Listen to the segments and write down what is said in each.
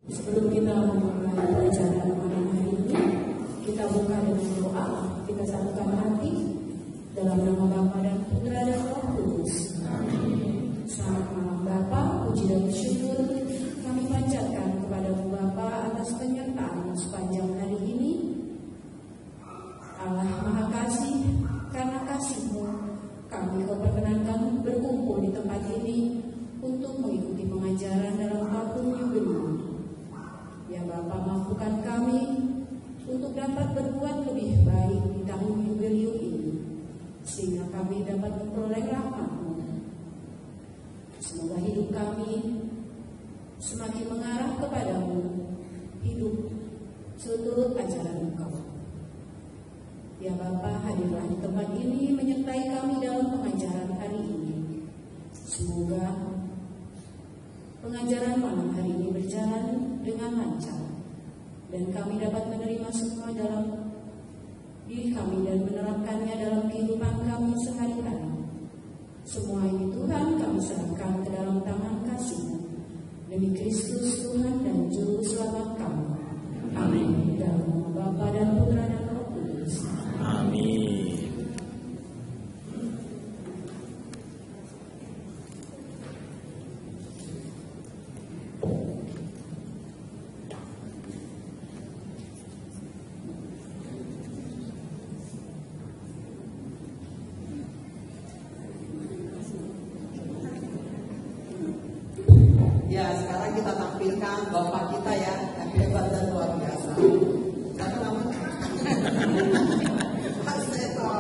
Sebelum kita memulai pelajaran malam hari ini, kita buka dengan doa. Kita satukan hati dalam nama Bapa dan Putra dan Roh Kudus. Amin. Selamat malam Bapa, puji dan syukur kami panjatkan kepada-Mu Bapa atas penyertaan sepanjang hari ini. Allah Maha Kasih, karena kasih-Mu kami Kau perkenankan berkumpul di tempat ini untuk mengikuti pengajaran dalam tahun Yubileum. Ya Bapa, mampukan kami untuk dapat berbuat lebih baik di tahun Yubileum ini, sehingga kami dapat memperoleh rahmat-Mu. Semoga hidup kami semakin mengarah kepada-Mu, hidup seturut ajaran Engkau. Ya Bapa, hadirlah di tempat ini menyertai kami dalam pengajaran hari ini. Semoga pengajaran malam hari ini berjalan dengan lancar, dan kami dapat menerima semua dalam diri kami dan menerapkannya dalam kehidupan kami sehari-hari. Semua ini Tuhan kami serahkan ke dalam tangan kasih-Mu, demi Kristus Tuhan dan Juru Selamat kami. Amin. Dalam nama Bapa dan Putra dan Roh Kudus. Amin. Ya, sekarang kita tampilkan Bapak kita ya, yang hebat dan luar biasa. Siapa namanya? Pak Seto.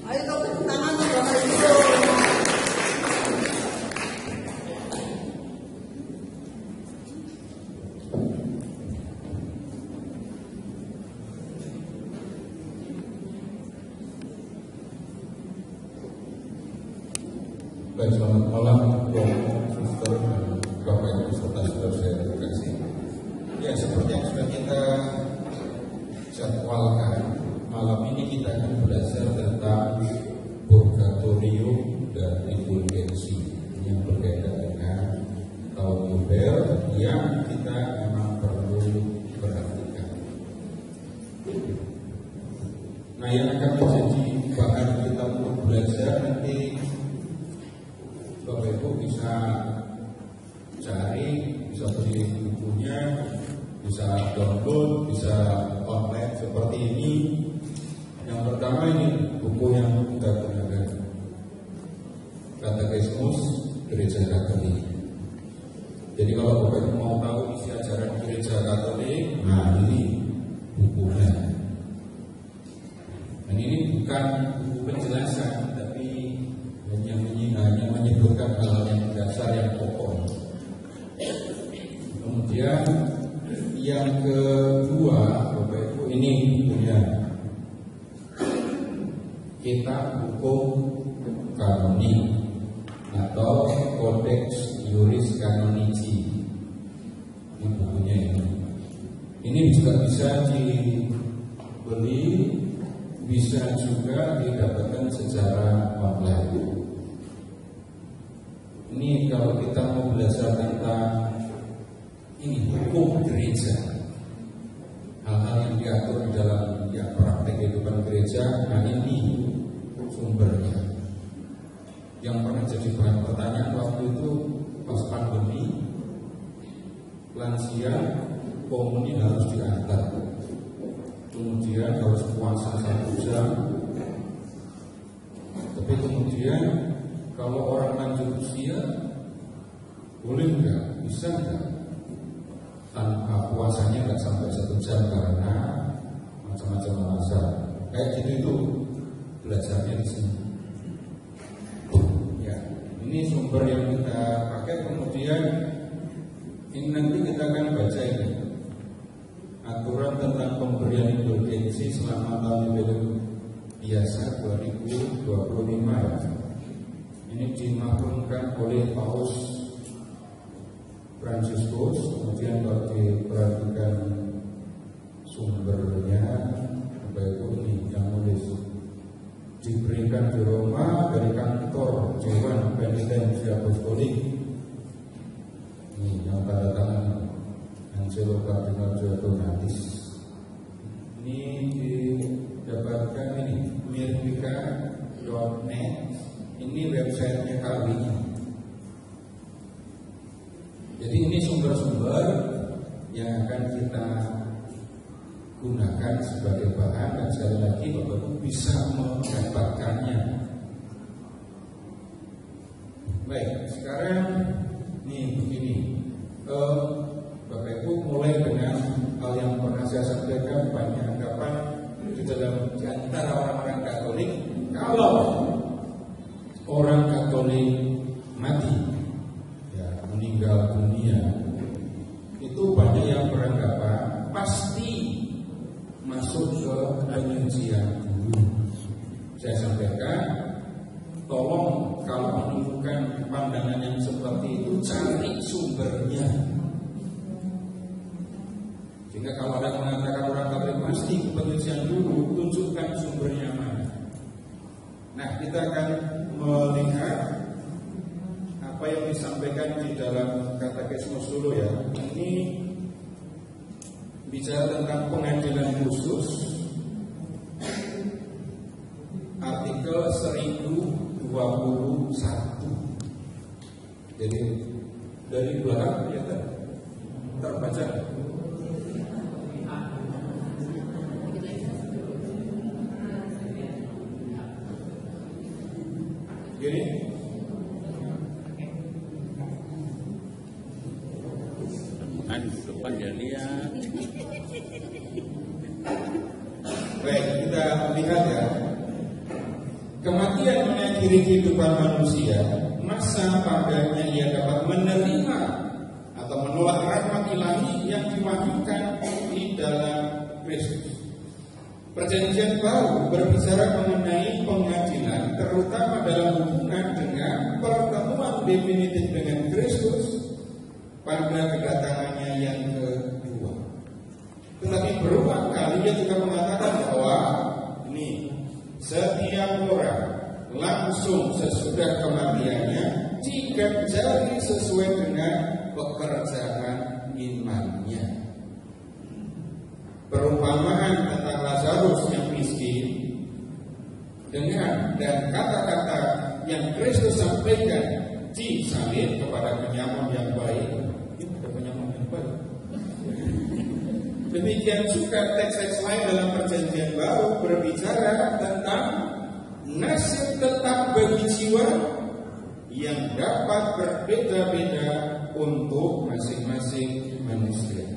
Ayo dong, tepuk tangan Bapak Ibu. Baik, selamat malam Suster dan Bapak Ibu serta saudara saya terkasih. Ya, seperti yang sudah kita jadwalkan, malam ini kita akan belajar tentang purgatorium dan indulgensi yang berkaitan dengan tahun Yubel yang kita memang perlu perhatikan. Nah, yang akan menjadi bahan kita untuk belajar nanti Bapak Ibu bisa cari, bisa beli bukunya, bisa download, bisa online seperti ini. Yang pertama ini buku yang kita gunakan, Katekismus Gereja Katolik. Jadi kalau Bapak Ibu mau tahu isi ajaran Gereja Katolik, nah ini bukunya. Dan ini bukan buku penjelasan, tapi hanya menyebutkan hal yang dasar, yang pokok. Kemudian yang kedua, Bapak Ibu, ini punya Kitab Hukum Kanoni atau Codex Iuris Canonici. Ini bukunya ini. Ini juga bisa dibeli, bisa juga didapatkan secara online. Ini kalau kita mau belajar tentang ini hukum gereja, hal-hal yang diatur di dalam praktek kehidupan gereja, nah ini sumbernya. Yang pernah jadi bahan pertanyaan waktu itu pas pandemi, lansia komuni harus diantar, kemudian harus puasa 1 jam, tapi kemudian kalau orang lanjut usia, boleh nggak? Bisa nggak? Tanpa puasanya nggak sampai 1 jam karena macam-macam alasan. Kayak gitu itu belajarnya di sini. Ya, ini sumber yang kita pakai. Kemudian ini nanti kita akan baca ini aturan tentang pemberian indulgensi selama tahun Yubileum biasa 2025. Ini dimaklumkan oleh Paus Fransiskus. Kemudian kalau diperhatikan sumbernya, Bapak Ibu, ini yang nulis diberikan di Roma dari kantor Dewan Penitensi Apostolik. Ini yang tanda tangan Angelo Cardinal Donatis. Ini didapatkan ini mirvika.net. Ini websitenya kami. Jadi ini sumber-sumber yang akan kita gunakan sebagai bahan, dan sekali lagi Bapak Ibu bisa mendapatkannya. Baik, sekarang nih begini, Bapak Ibu mulai dengan hal yang pernah saya sampaikan, banyak anggapan di antara orang-orang Katolik, kalau orang Katolik mati, ya, meninggal dunia, itu banyak yang beranggapan pasti masuk ke penyucian dulu. Saya sampaikan, tolong kalau menemukan pandangan yang seperti itu, cari sumbernya. Sehingga kalau ada mengatakan orang Katolik pasti penyucian dulu, tunjukkan sumbernya mana. Nah, kita akan melihat apa yang disampaikan di dalam Katekismus dulu ya. Ini bicara tentang pengadilan khusus, artikel 1021. Jadi dari belakang ya terbaca. Gini. Depan dia lihat. Baik, kita lihat ya. Kematian mengakhiri kehidupan manusia, masa padanya ia dapat menerima atau menolak rahmat ilahi yang diwahyukan di dalam Kristus. Perjanjian baru berbicara mengenai pengadilan, terutama dalam hubungan dengan pertemuan definitif dengan Kristus pada kedatangannya yang kedua. Tetapi berulang kali dia juga mengatakan bahwa ini setiap orang langsung sesudah kematiannya jika jadi sesuai dengan pekerjaan imannya. Perumpamaan tentang Lazarus yang miskin dengan dan kata-kata yang Kristus sampaikan disalib kepada penyamun yang baik. Demikian juga teks-teks lain dalam perjanjian baru berbicara tentang nasib tetap bagi jiwa yang dapat berbeda-beda untuk masing-masing manusia.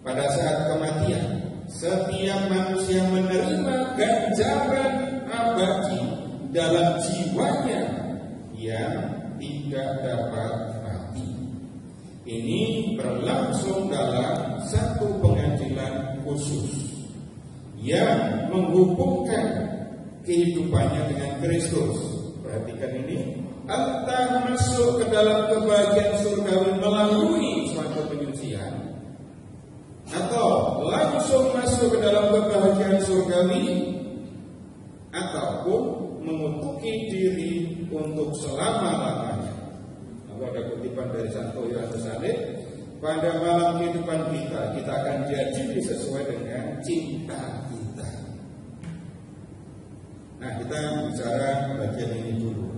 Pada saat kematian, setiap manusia menerima ganjaran abadi dalam jiwanya yang tidak dapat mati. Ini berlangsung dalam satu pengadilan khusus yang menghubungkan kehidupannya dengan Kristus. Perhatikan ini, entah masuk ke dalam kebahagiaan surgawi melalui suatu penyucian, atau langsung masuk ke dalam kebahagiaan surgawi, ataupun mengutuki diri untuk selama-lamanya. Ada kutipan dari Santo Yohanes Salib, pada malam kehidupan kita akan jadi sesuai dengan cinta kita. Nah, kita bicara bagian ini dulu.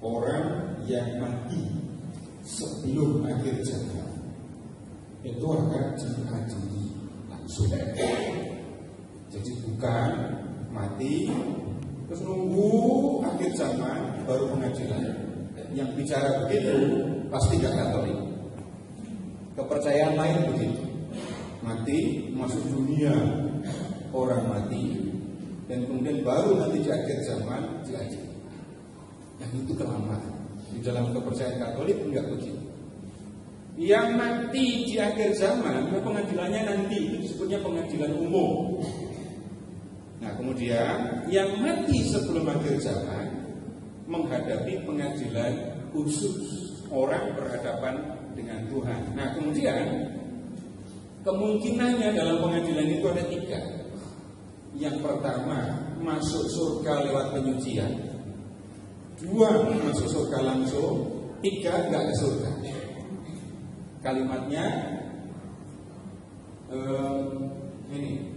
Orang yang mati sebelum akhir zaman itu akan diadili langsung. Jadi bukan mati terus nunggu akhir zaman baru pengadilan. Yang bicara begitu pasti gak Katolik. Kepercayaan lain begitu. Mati masuk dunia orang mati, dan kemudian baru nanti di akhir zaman diadili. Yang itu kelamaan. Di dalam kepercayaan Katolik enggak begitu. Yang mati di akhir zaman, pengadilannya nanti itu disebutnya pengadilan umum. Nah, kemudian yang mati sebelum akhir zaman menghadapi pengadilan khusus, orang berhadapan dengan Tuhan. Nah, kemudian kemungkinannya dalam pengadilan itu ada 3. Yang pertama, masuk surga lewat penyucian. 2, masuk surga langsung. 3, enggak ke surga. Kalimatnya ini.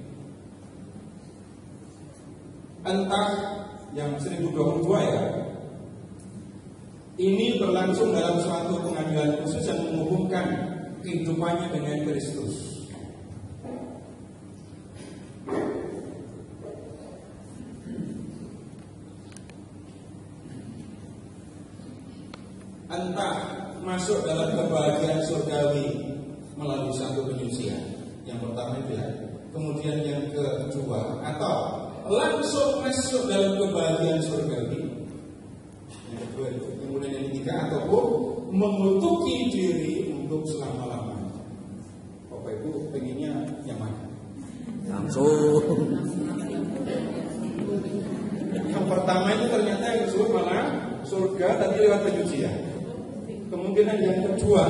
Entah yang 1022 ya. Ini berlangsung dalam suatu pengadilan khusus yang menghubungkan kehidupannya dengan Kristus. Entah masuk dalam kebahagiaan surgawi melalui satu penyucian. Yang pertama itu ya. Kemudian yang kedua, atau langsung masuk dalam kebahagiaan surgawi. Yang kedua itu. Kemudian yang ketiga, ataupun mengutuki diri untuk selama-lamanya. Bapak Ibu pengennya yang mana? Langsung. Yang pertama itu ternyata yang disebut malah surga tapi lewat penyucian. Kemungkinan yang kedua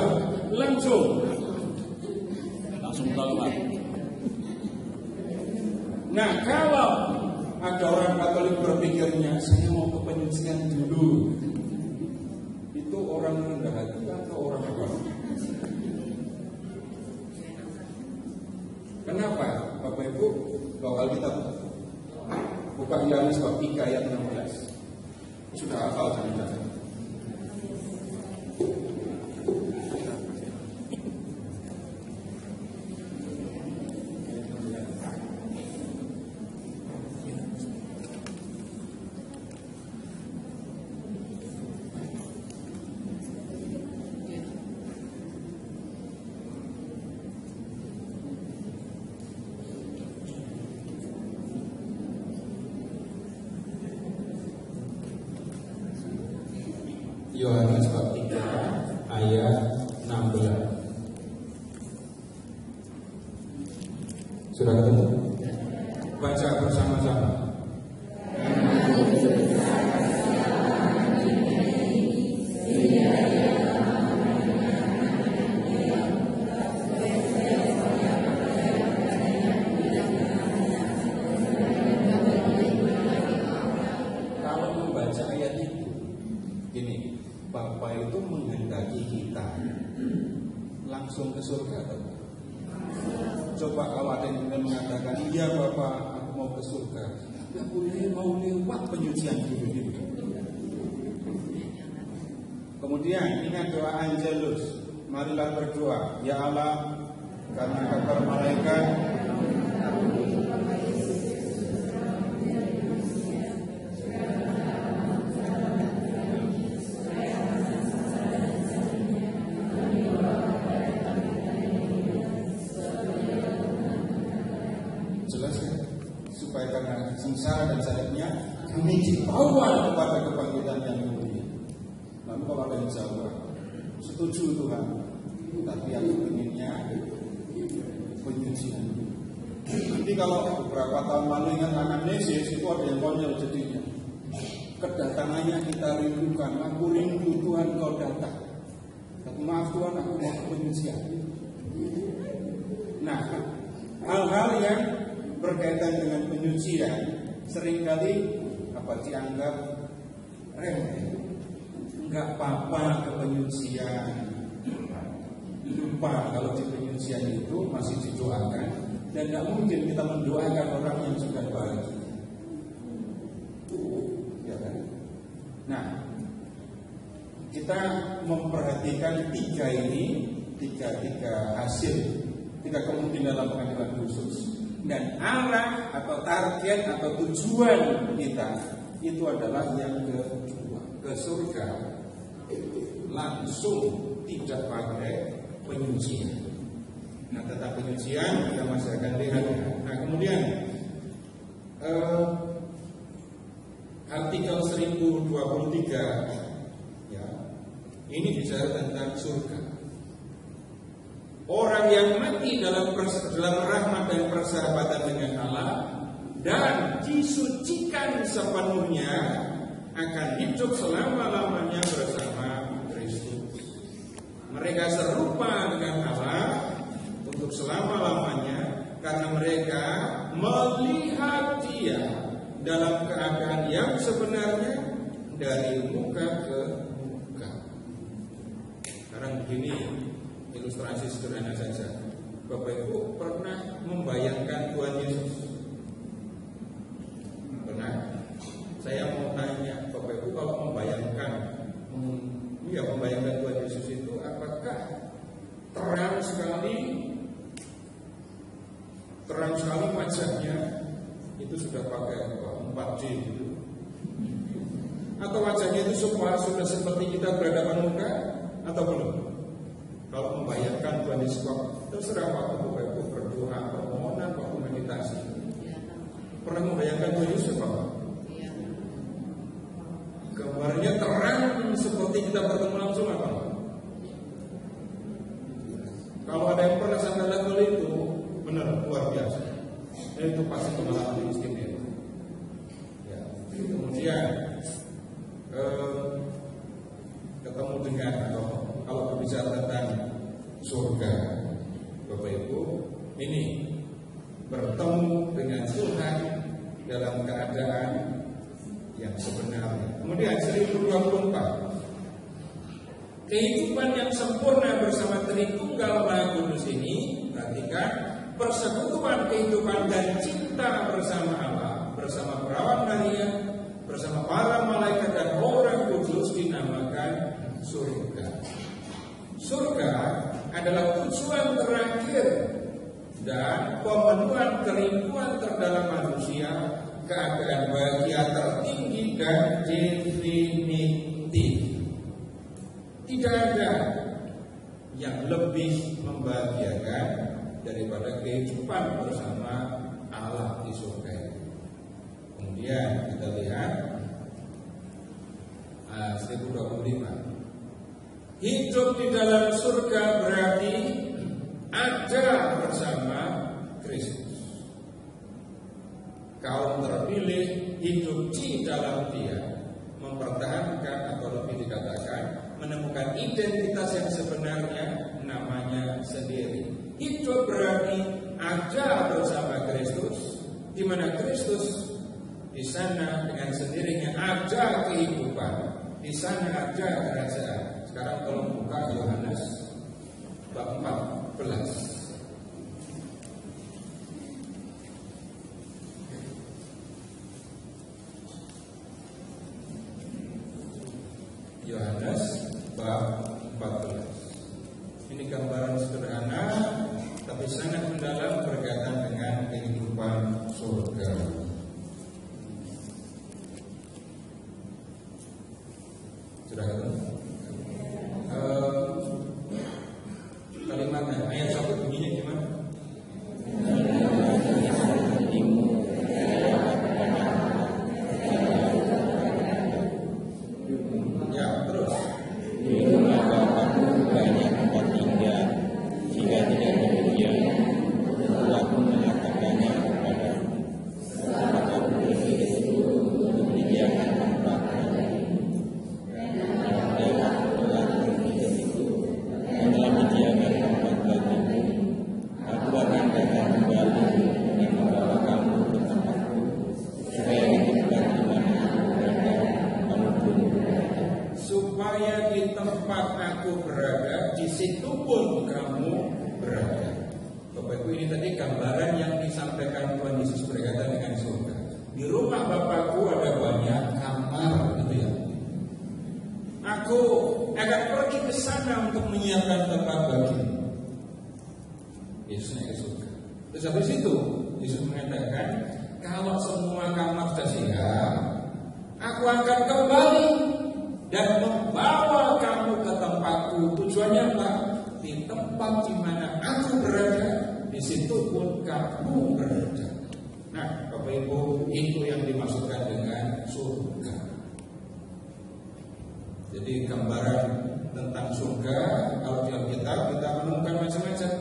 langsung keluar. Nah, kalau ada orang Katolik berpikirnya saya mau ke penyucian dulu, itu orang rendah hati atau orang apa? Kenapa? Bapak Ibu bawa Alkitab, buka Yohanes bab 3 ayat 16. Sudah hafal jangan-jangan. Yohanes bab 3 ayat 16. Sudah ketemu? Baca bersama-sama. Kalau membaca ayat itu, gini, Bapak itu menghendaki kita langsung ke surga atau? Coba kalau ada yang mengatakan, iya Bapak, aku mau ke surga, nggak boleh, mau lewat penyucian dulu. Kemudian ingat doa Angelus, marilah berdoa, ya Allah, karena kabar malaikat supaya karena sengsara dan salibnya kami dibawa kepada kebangkitan yang mulia. Lalu kalau ada yang jawab, setuju Tuhan, tapi yang inginnya penyucian. Nanti kalau beberapa tahun lalu ingat anamnesis, itu ada yang konyol jadinya. Kedatangannya kita rindukan, aku rindu Tuhan kau datang. Tapi maaf Tuhan, aku mau penyucian. Nah, hal-hal yang berkaitan dengan penyucian seringkali dianggap remeh. Enggak apa-apa ke penyucian, lupa kalau di penyucian itu masih didoakan, dan enggak mungkin kita mendoakan orang yang sudah bahagia, ya kan? Nah, kita memperhatikan tiga hasil, tiga kemungkinan dalam pengadilan khusus. Dan arah atau target atau tujuan kita itu adalah yang kedua, ke surga langsung, tidak pakai penyucian. Nah, tentang penyucian kita masih akan lihat. Nah, kemudian artikel 1023 ya, ini bicara tentang surga. Orang yang mati dalam rahmat dan persahabatan dengan Allah dan disucikan sepenuhnya akan hidup selama-lamanya bersama Kristus. Mereka serupa dengan Allah untuk selama-lamanya karena mereka melihat Dia dalam keadaan yang sebenarnya dari muka ke muka. Sekarang begini, ilustrasi sederhana saja. Bapak Ibu pernah membayangkan Tuhan Yesus? Pernah? Saya mau tanya Bapak Ibu, kalau membayangkan Tuhan Yesus itu apakah terang sekali wajahnya itu sudah pakai 4D gitu? Atau wajahnya itu sudah seperti kita berhadapan muka atau belum? Kalau membayangkan Tuhan Yesus, terserah waktu Bapak Ibu berdoa, permohonan, waktu meditasi. Pernah membayangkan Tuhan Yesus Bapak? Gambarnya terang seperti kita bertemu langsung apa? Kalau ada yang pernah sampai level itu, benar luar biasa. Itu pasti pengalaman istimewa. Ya. Kemudian ketemu dengan, atau kalau berbicara tentang surga, Bapak Ibu, ini bertemu dengan Tuhan dalam keadaan yang sebenarnya. Kemudian 1024, kehidupan yang sempurna bersama Tritunggal Maha Kudus ini, perhatikan, persekutuan kehidupan dan cinta bersama Allah, bersama perawan Maria, bersama para malaikat dan orang kudus dinamakan surga. Surga adalah tujuan terakhir dan pemenuhan kerinduan terdalam manusia, keadaan bahagia tertinggi dan definitif. Tidak ada yang lebih membahagiakan daripada kehidupan bersama Allah di surga. Kemudian kita lihat 1025. Hidup di dalam surga berarti ada bersama Kristus. Kaum terpilih hidup di dalam Dia, mempertahankan atau lebih dikatakan menemukan identitas yang sebenarnya, namanya sendiri. Hidup berarti ada bersama Kristus, di mana Kristus di sana dengan sendirinya ada kehidupan, di sana ada kerajaan. Sekarang tolong buka Yohanes bab 14. Yohanes bab 14. Ini gambaran sederhana tapi sangat mendalam berkaitan dengan kehidupan surga. Sudah ketemu? Kalimatnya ayat 1 bunyinya gimana? Habis itu Yesus mengatakan, kalau semua kamar sudah siap, aku akan kembali dan membawa kamu ke tempatku. Tujuannya apa? Di tempat di mana aku berada, di situ pun kamu berada. Nah, Bapak Ibu, itu yang dimaksudkan dengan surga. Jadi gambaran tentang surga, kalau di Alkitab kita menemukan macam-macam.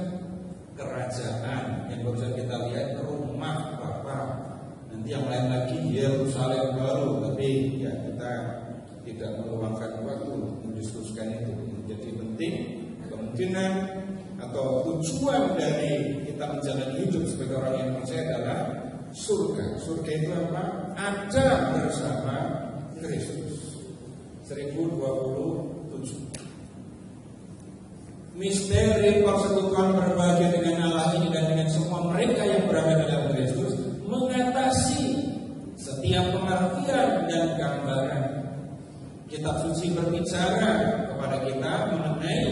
Kerajaan yang bisa kita lihat, rumah Bapa. Nanti yang lain lagi Yerusalem baru, tapi ya kita tidak meluangkan waktu mendiskusikan itu. Jadi penting kemungkinan atau tujuan dari kita menjalani hidup sebagai orang yang percaya adalah surga. Surga itu apa? Ada bersama Kristus. 1027. misteri persekutuan berbahagia dengan Allah ini dan dengan semua mereka yang berada di dalam Kristus mengatasi setiap pengertian dan gambaran. Kitab suci berbicara kepada kita mengenai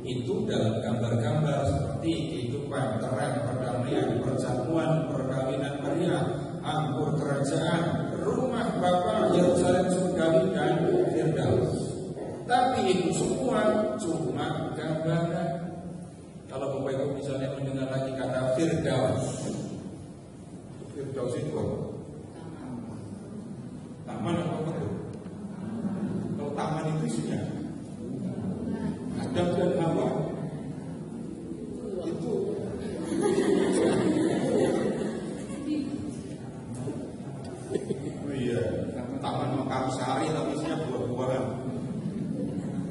itu dalam gambar-gambar seperti kehidupan, terang, perdamaian, perjamuan, perkawinan Maria, anggur kerajaan, rumah Bapa, Yerusalem surgawi dan Firdaus. Tapi itu semua cuma gambaran. Kalau Bapak Ibu misalnya mendengar lagi kata Firdaus, Firdaus itu apa? Taman apa betul? Kalau taman itu isinya Adam dan Hawa. Itu oh iya, taman Mekarsari tapi isinya buah-buahan.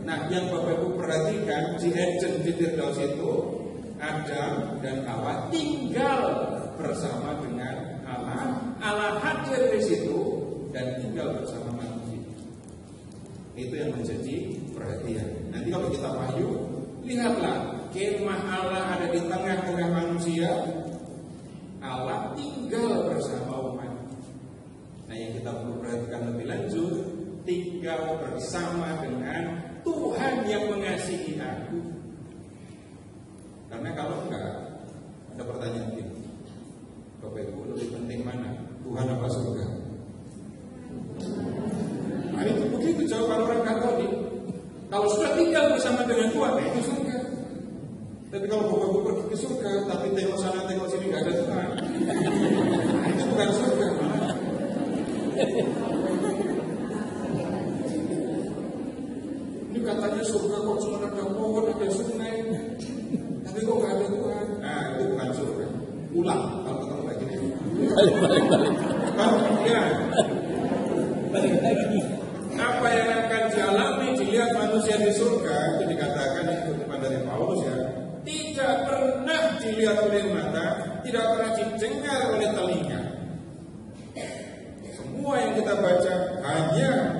Nah, yang Bapak Ibu perhatikan di Eden di Firdaus itu Adam dan Hawa tinggal bersama dengan Allah. Allah hadir di situ dan tinggal bersama manusia. Itu yang menjadi perhatian. Nanti kalau kita Wahyu, lihatlah kemah Allah ada di tengah-tengah manusia. Allah tinggal bersama umat. Nah, yang kita perlu perhatikan lebih lanjut, tinggal bersama dengan Tuhan yang mengasihi aku. Karena kalau enggak, ada pertanyaan ini, Bapak Ibu, lebih penting mana? Tuhan apa surga? Nah, itu begitu jawaban orang Katolik. Kalau sudah tinggal bersama dengan Tuhan, itu surga. Tapi kalau Bapak Ibu pergi ke surga, tapi tengok sana tengok sini nggak ada Tuhan, nah, itu bukan surga. Ini katanya surga kok cuma ada pohon, ada sungai, tapi kok nggak ada Tuhan. Nah, itu bukan surga. Ulang kalau ketemu lagi ini. Ya. Apa yang akan dialami dilihat manusia di surga itu dikatakan itu dari Paulus ya. Tidak pernah dilihat oleh mata, tidak pernah didengar oleh telinga. Semua yang kita baca hanya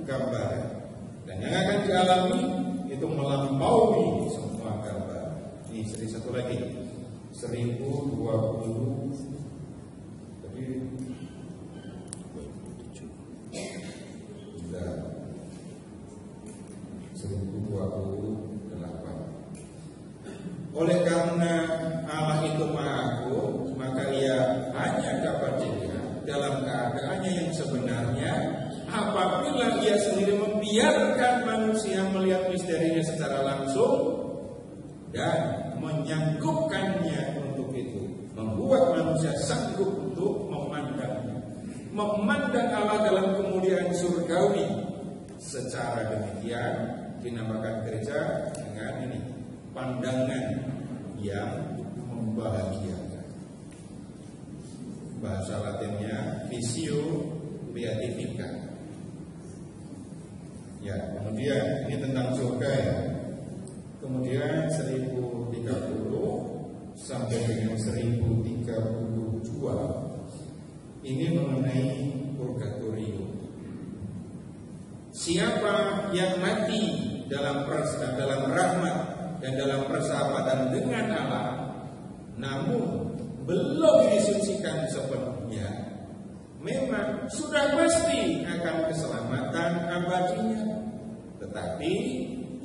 gambaran. Dan yang akan dialami itu melampaui semua gambar. Ini satu lagi 1020. Jadi 1028. Oleh karena Allah itu Maha Agung, maka Ia hanya dapat dilihat dalam keadaannya yang sebenarnya apabila Ia sendiri membiarkan manusia melihat misterinya secara langsung dan menyanggupkannya untuk itu, membuat manusia sanggup untuk memandangnya, memandang Allah dalam kemuliaan surgawi. Secara demikian dinamakan gereja dengan ini, pandangan yang membahagiakan. Bahasa Latinnya visio beatifica. Ya, kemudian ini tentang surga ya. Kemudian 1030 sampai dengan 1032 ini mengenai purgatorium. Siapa yang mati dalam rahmat dan dalam persahabatan dengan Allah, namun belum disucikan sepenuhnya, memang sudah pasti akan keselamatan abadinya. Tetapi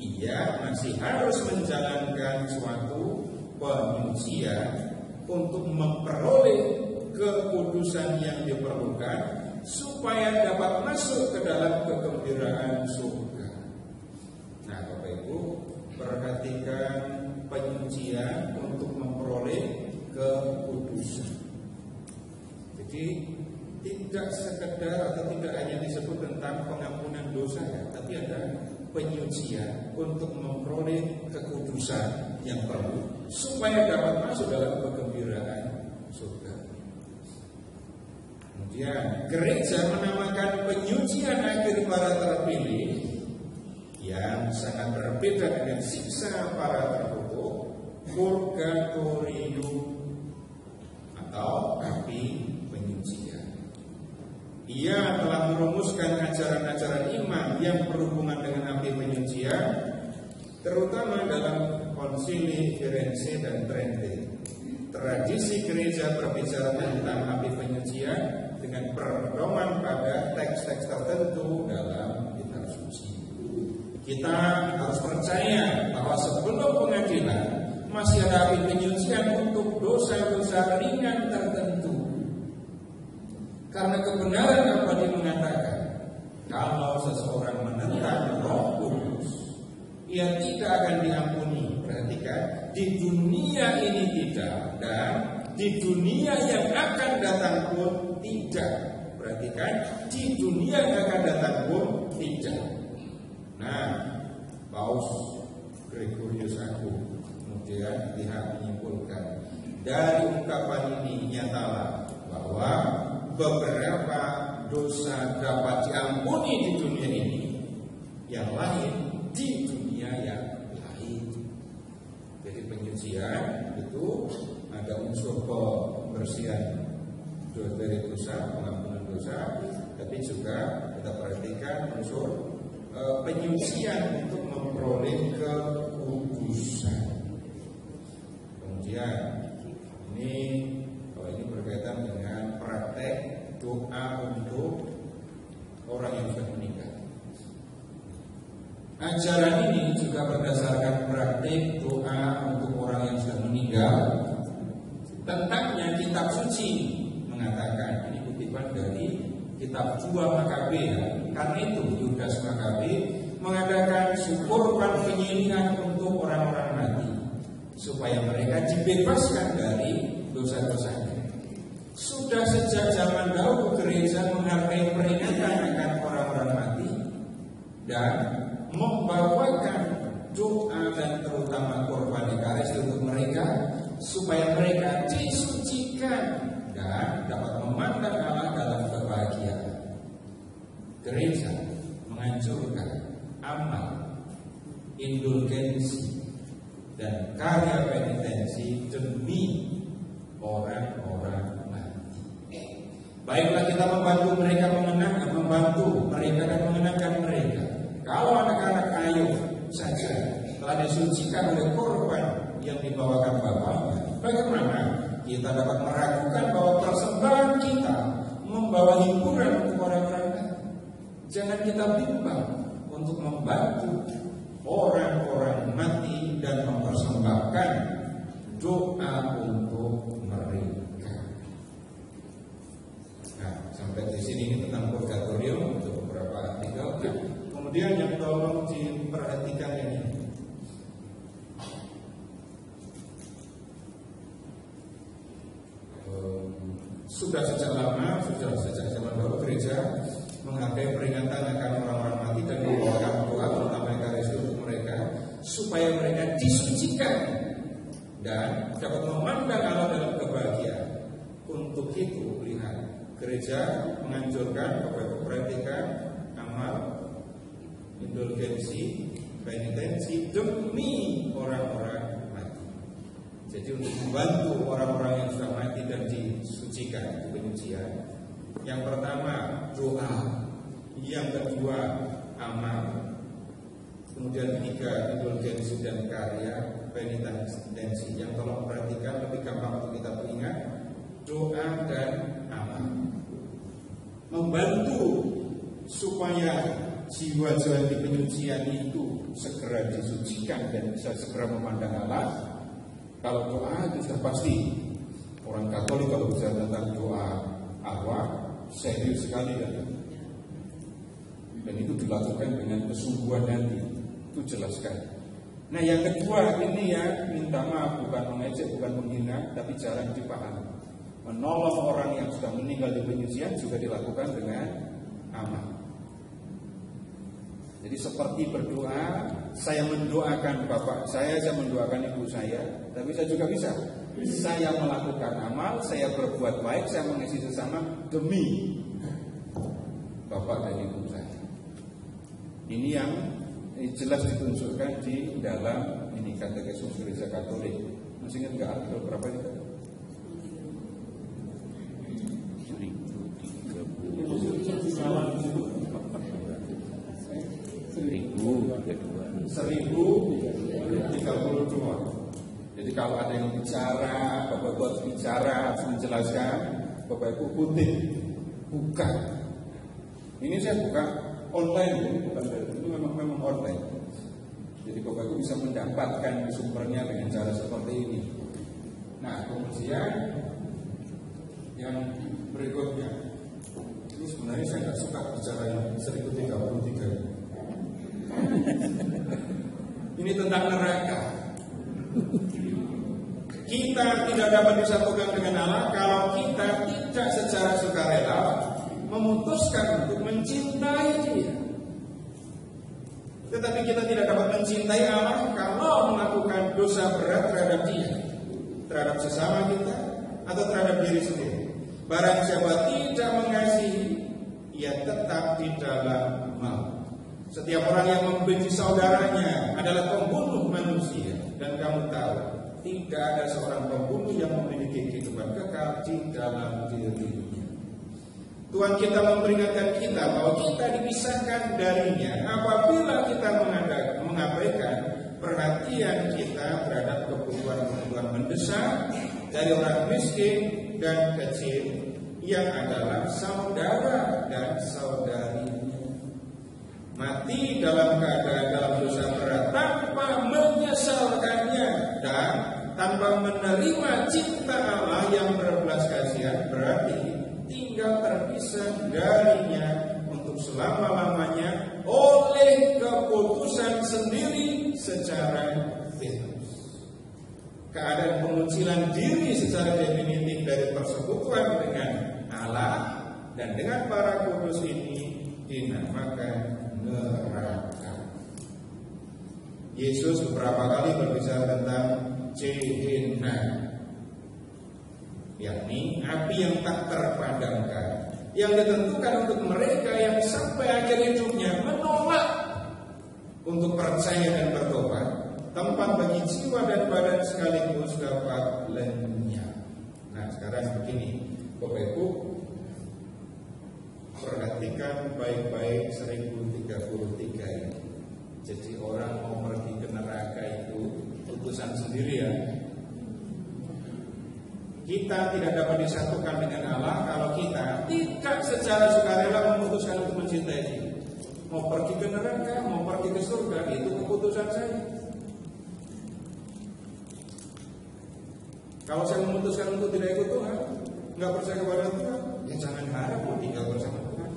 ia masih harus menjalankan suatu penyucian untuk memperoleh kekudusan yang diperlukan supaya dapat masuk ke dalam kegembiraan surga. Nah, Bapak Ibu, perhatikan penyucian untuk memperoleh kekudusan. Jadi tidak sekedar atau tidak hanya disebut tentang pengampunan dosa ya, tapi ada penyucian untuk memperoleh kekudusan yang perlu supaya dapat masuk dalam kegembiraan surga. Kemudian gereja menamakan penyucian akhir para terpilih yang sangat berbeda dengan siksa para terkutuk purgatorium atau api penyucian. Ia telah merumuskan ajaran-ajaran iman yang berhubungan dengan api penyucian, terutama dalam Konsili Firenze dan Trente. Tradisi gereja berbicara tentang api penyucian dengan berpedoman pada teks-teks tertentu dalam kitab suci. Kita harus percaya bahwa sebelum pengadilan masih ada api penyucian untuk dosa-dosa ringan tertentu. Karena kebenaran apa yang mengatakan, kalau seseorang menentang Roh Kudus, ia tidak akan diampuni. Perhatikan, di dunia ini tidak, dan di dunia yang akan datang pun tidak. Perhatikan, di dunia yang akan datang pun tidak. Nah, Paus Gregorius Agung kemudian lihat menyimpulkan dari ungkapan ini nyatalah bahwa beberapa dosa dapat diampuni di dunia ini, yang lain di dunia yang lain. Jadi penyucian itu ada unsur pembersihan dari dosa, pengampunan dosa, tapi juga kita perhatikan unsur penyucian untuk memperoleh kekudusan. Kemudian ini berkaitan dengan praktek doa untuk orang yang sudah meninggal. Ajaran ini juga berdasarkan praktek doa untuk orang yang sudah meninggal. Tentangnya kitab suci mengatakan, ini kutipan dari kitab 2 Makabe ya. Karena itu Yudas Makabe mengadakan kurban penyelingan untuk orang-orang mati supaya mereka dibebaskan dari dosa-dosanya. Sudah sejak zaman dahulu gereja menghargai peringatan akan orang-orang mati dan membawakan doa dan terutama korban Ekaristi untuk mereka supaya mereka disucikan dan dapat memandang Allah dalam kebahagiaan. Gereja menganjurkan amal, indulgensi dan karya penitensi demi orang-orang mati. Baiklah kita membantu mereka dan mengenangkan mereka. Kalau anak-anak ayu saja telah disucikan oleh korban yang dibawakan bapaknya, bagaimana kita dapat meragukan bahwa persembahan kita membawa hiburan untuk orang-orang mati? Jangan kita bimbang untuk membantu orang-orang mati dan mempersembahkan doa untuk mereka. Nah, sampai di sini ini tentang purgatorium untuk beberapa artikel. Kemudian yang tolong diperhatikan yang ini. Sudah sejak zaman dahulu gereja menghargai peringatan akan orang-orang mati dan membawakan doa terutama Ekaristi untuk mereka supaya mereka disucikan dan dapat memandang Allah dalam kebahagiaan. Untuk itu, lihat, gereja menganjurkan kepada perhatikan amal, indulgensi, penitensi demi orang-orang mati. Jadi untuk membantu orang-orang yang sudah mati dan disucikan, itu penyucian. Yang pertama doa, yang kedua amal, kemudian ketiga indulgensi dan karya penitensi. Yang tolong perhatikan lebih gampang untuk kita ingat, doa dan amal membantu supaya jiwa-jiwa di penyucian itu segera disucikan dan bisa segera memandang Allah. Kalau doa itu sudah pasti orang Katolik kalau bicara tentang doa Allah serius sekali dan itu dilakukan dengan kesungguhan hati, itu jelas sekali. Nah yang kedua ini ya, minta maaf, bukan mengejek, bukan menghina, tapi jarang dipahami. Menolong orang yang sudah meninggal di penyucian juga dilakukan dengan amal. Jadi seperti berdoa, saya mendoakan bapak saya mendoakan ibu saya, tapi saya juga bisa. Saya melakukan amal, saya berbuat baik, saya mengasihi sesama demi bapak dan ibu saya. Ini yang jelas ditunjukkan di dalam ini Katekismus Gereja Katolik. Masih ingat nggak artikel berapa itu? 1032. Jadi kalau ada yang bicara, Bapak Ibu harus bicara, harus menjelaskan, Bapak Ibu kutip, buka. Ini saya buka online, bukan itu memang online. Jadi Bapak Ibu bisa mendapatkan sumbernya dengan cara seperti ini. Nah, kemudian yang berikutnya, ini sebenarnya saya nggak suka bicara yang 1033. Ini tentang neraka. Kita tidak dapat disatukan dengan Allah kalau kita tidak secara sukarela memutuskan untuk mencintai Dia. Tetapi kita tidak dapat mencintai Allah kalau melakukan dosa berat terhadap Dia, terhadap sesama kita atau terhadap diri sendiri. Barang siapa tidak mengasihi, ia tetap di dalam maut. Setiap orang yang membenci saudaranya adalah pembunuh manusia. Dan kamu tahu, tidak ada seorang pembunuh yang memiliki kehidupan kekal di dalam dirinya. Tuhan kita memperingatkan kita bahwa kita dipisahkan darinya apabila kita mengabaikan perhatian kita terhadap kebutuhan-kebutuhan mendesak dari orang miskin dan kecil yang adalah saudara dan saudarinya. Mati dalam keadaan dalam dosa berat tanpa menyesalkannya dan tanpa menerima cinta Allah yang berbelas kasihan berarti tinggal terpisah darinya untuk selama-lamanya oleh keputusan sendiri secara bebas. Keadaan pengucilan diri secara definitif dari persekutuan dengan Allah dan dengan para kudus ini dinamakan neraka. Yesus beberapa kali berbicara tentang Gehenna, yakni api yang tak terpadamkan, yang ditentukan untuk mereka yang sampai akhir hidupnya menolak untuk percaya dan bertobat, tempat bagi jiwa dan badan sekaligus dapat lenyap. Nah, sekarang begini, Bapak Ibu, perhatikan baik-baik 1033 ini. Jadi orang mau pergi ke neraka itu putusan sendiri ya. Kita tidak dapat disatukan dengan Allah kalau kita tidak secara sukarela memutuskan untuk mencintai Dia. Mau pergi ke neraka, mau pergi ke surga, itu keputusan saya. Kalau saya memutuskan untuk tidak ikut Tuhan, nggak percaya kepada Tuhan, ya jangan harap mau tinggal bersama Tuhan.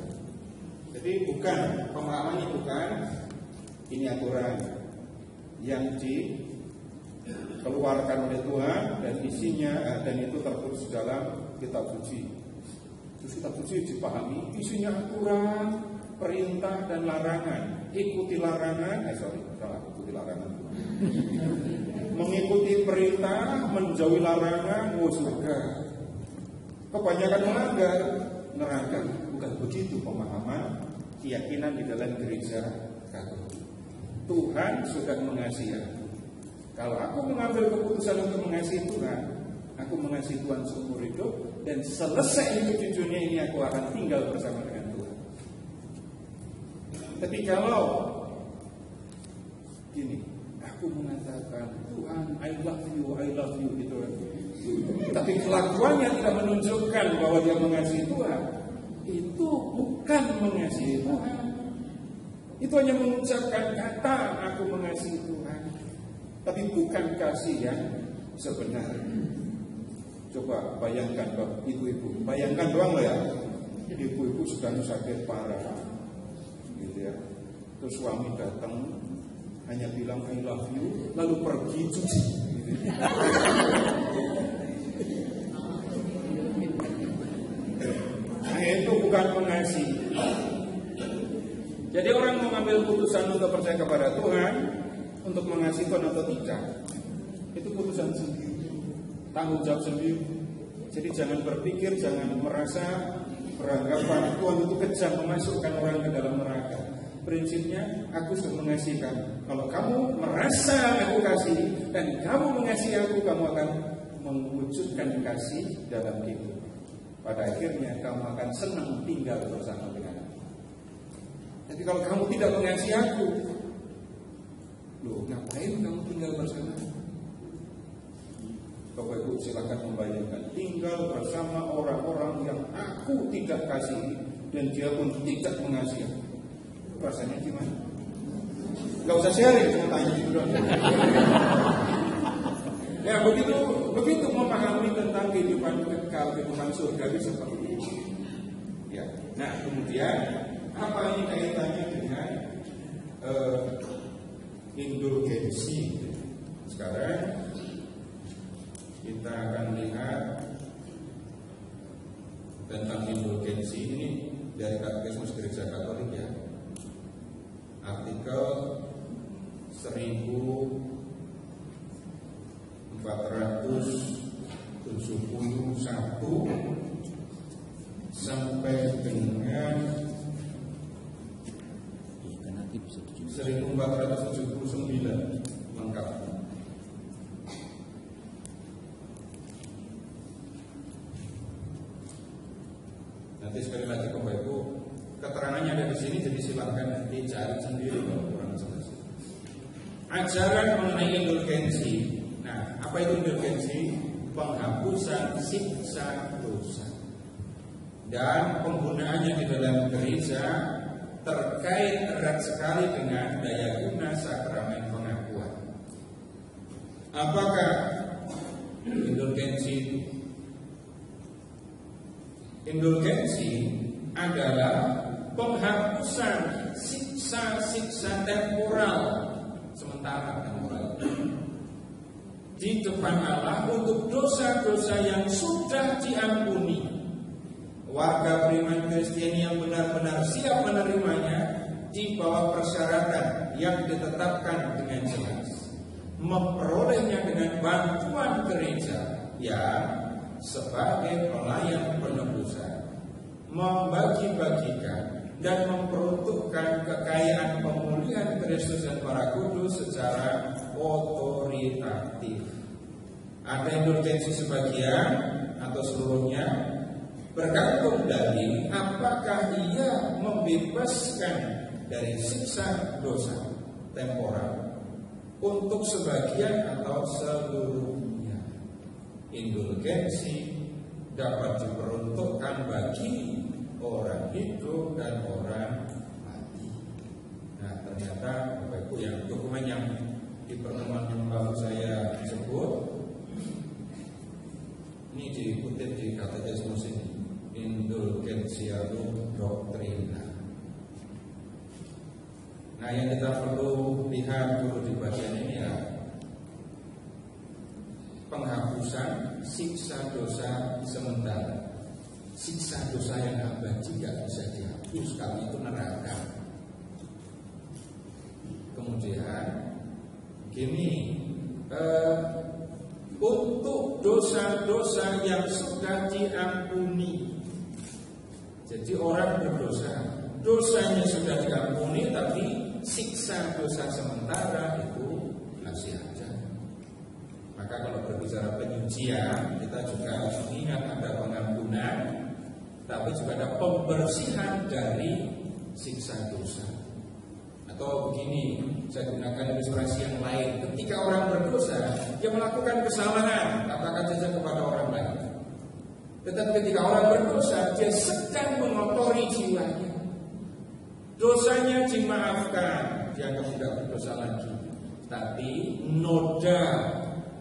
Jadi bukan, pemahamannya bukan ini aturan yang dikeluarkan oleh Tuhan dan isinya dan itu tertulis dalam kitab suci. Terus kitab suci dipahami isinya aturan, perintah dan larangan. Ikuti larangan, ikuti larangan. Mengikuti perintah, menjauhi larangan, surga. Kebanyakan melanggar, neraka. Bukan begitu pemahaman keyakinan di dalam gereja Katolik. Tuhan sudah mengasihi aku. Kalau aku mengambil keputusan untuk mengasihi Tuhan, aku mengasihi Tuhan seumur hidup, dan selesai hidup di dunia ini aku akan tinggal bersama dengan Tuhan. Tapi kalau gini, aku mengatakan Tuhan, I love you gitu. Tapi kelakuannya tidak menunjukkan bahwa dia mengasihi Tuhan. Itu bukan mengasihi Tuhan. Itu hanya mengucapkan kata aku mengasihi Tuhan, tapi bukan kasih yang sebenarnya. Coba bayangkan ibu-ibu, bayangkan doang loh ya. Ibu-ibu sudah sakit parah, gitu ya. Terus suami datang hanya bilang I love you, lalu pergi cuci. Gitu. Nah, itu bukan mengasihi. Jadi orang mengambil putusan untuk percaya kepada Tuhan, untuk mengasihi Tuhan atau tidak, itu putusan sendiri, tanggung jawab sendiri. Jadi jangan berpikir, jangan merasa beranggapan Tuhan itu kejam memasukkan orang ke dalam neraka. Prinsipnya, aku sudah mengasihi kamu. Kalau kamu merasa aku kasih dan kamu mengasihi aku, kamu akan mewujudkan kasih dalam hidup. Pada akhirnya kamu akan senang tinggal bersama dengan aku. Tapi kalau kamu tidak mengasihi aku, loh ngapain kamu tinggal bersama? silakan membayangkan tinggal bersama orang-orang yang aku tidak kasih dan dia pun tidak mengasihi. Rasanya gimana? Gak usah sharing, cuma tanya gitu doang. Ya begitu memahami tentang kehidupan kekal, kehidupan surgawi seperti ini. Ya. Nah kemudian apa ini kaitannya dengan indulgensi? Sekarang kita akan lihat tentang indulgensi ini dari Katekismus Gereja Katolik ya. Artikel 1471 sampai dengan 1479 lengkap. Nanti sekali lagi Bapak Ibu, keterangannya ada di sini, jadi silakan nanti cari sendiri kalau kurang jelas. Ajaran mengenai indulgensi. Nah, apa itu indulgensi? Penghapusan siksa dosa. Dan penggunaannya di dalam gereja terkait erat sekali dengan daya guna sakramen pengakuan. Apakah indulgensi? Indulgensi adalah penghapusan siksa-siksa temporal, sementara temporal, di depan Allah untuk dosa-dosa yang sudah diampuni. Warga beriman Kristiani yang benar-benar siap menerimanya di bawah persyaratan yang ditetapkan dengan jelas, memperolehnya dengan bantuan gereja yang sebagai pelayan penebusan, membagi-bagikan dan memperuntukkan kekayaan pemulihan Kristus dan para kudus secara otoritatif. Ada indulgensi sebagian atau seluruhnya, bergantung dari apakah ia membebaskan dari siksa dosa temporal untuk sebagian atau seluruhnya. Indulgensi dapat diperuntukkan bagi orang hidup dan orang mati. Nah ternyata Bapak Ibu, yang dokumen yang di pertemuan yang baru saya sebut ini dikutip di Katekismus ini, Indulgentiarum Doctrina. Nah yang kita perlu lihat dulu di bagian ini ya, penghapusan siksa dosa sementara. Siksa dosa yang abadi tidak bisa dihapus, kalau itu neraka. Kemudian gini, untuk dosa-dosa yang sudah diampuni. Jadi orang berdosa, dosanya sudah diampuni, tapi siksa dosa sementara itu masih ada. Maka kalau berbicara penyucian, kita juga harus ingat ada pengampunan, tapi juga ada pembersihan dari siksa dosa. Atau begini, saya gunakan ilustrasi yang lain. Ketika orang berdosa, dia melakukan kesalahan, katakan saja kepada orang lain. Tetapi ketika orang berdosa, dia sedang mengotori jiwanya. Dosanya dimaafkan, dia tidak berdosa lagi. Tapi noda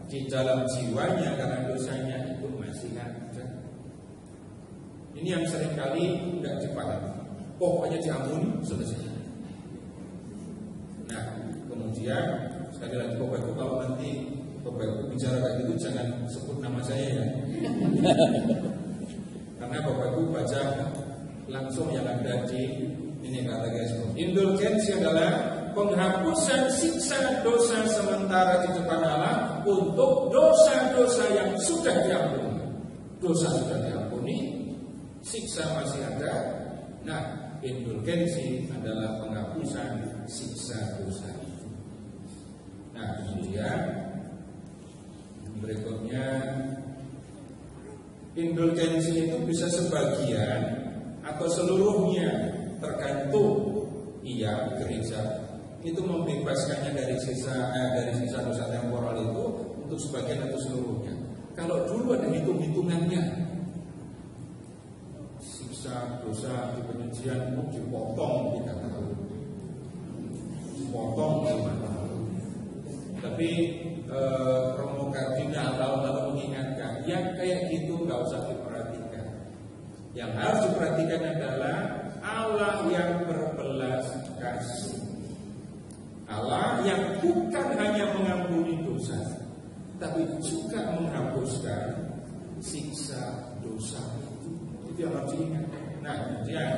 di dalam jiwanya karena dosanya itu masih ada. Ini yang seringkali tidak dipahami. Pokoknya diampuni, selesai. Nah, kemudian sekali lagi Bapak Ibu, kalau nanti Bapak Ibu bicara kayak gitu jangan sebut nama saya ya. Karena Bapak Ibu baca langsung yang ada di ini Katekismus. Indulgensi adalah penghapusan siksa dosa sementara di depan Allah untuk dosa-dosa yang sudah diampuni. Dosa sudah diampuni, siksa masih ada. Nah, indulgensi adalah penghapusan siksa dosa itu. Nah, kemudian berikutnya, indulgensi itu bisa sebagian atau seluruhnya, tergantung ia gereja itu membebaskannya dari sisa dosa temporal itu untuk sebagian atau seluruhnya. Kalau dulu ada hitung-hitungannya, siksa dosa di penyucian dipotong 3 tahun, potong 5 tahun. Tapi Romo Kardinal lalu mengingatkan, yang kayak gitu nggak usah diperhatikan. Yang harus diperhatikan adalah Allah yang berbelas kasih, Allah yang bukan hanya mengampuni dosa, tapi juga menghapuskan siksa dosa itu. Itu yang harus diingat. Nah, kemudian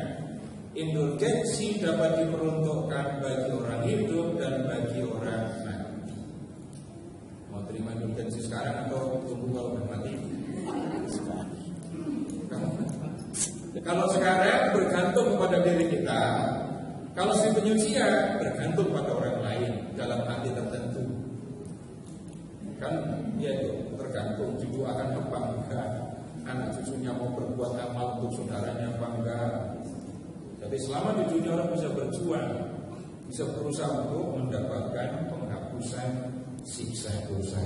indulgensi dapat diperuntukkan bagi orang hidup dan bagi orang mati. Mau terima indulgensi sekarang atau tunggu kalau mati? Kalau sekarang bergantung kepada diri kita, kalau si penyucian bergantung pada orang lain dalam hati tertentu. Kan ya itu tergantung cucu akan apa enggak, anak cucunya mau berbuat amal untuk saudaranya apa enggak. Jadi selama di dunia orang bisa berjuang, bisa berusaha untuk mendapatkan penghapusan siksa dosa.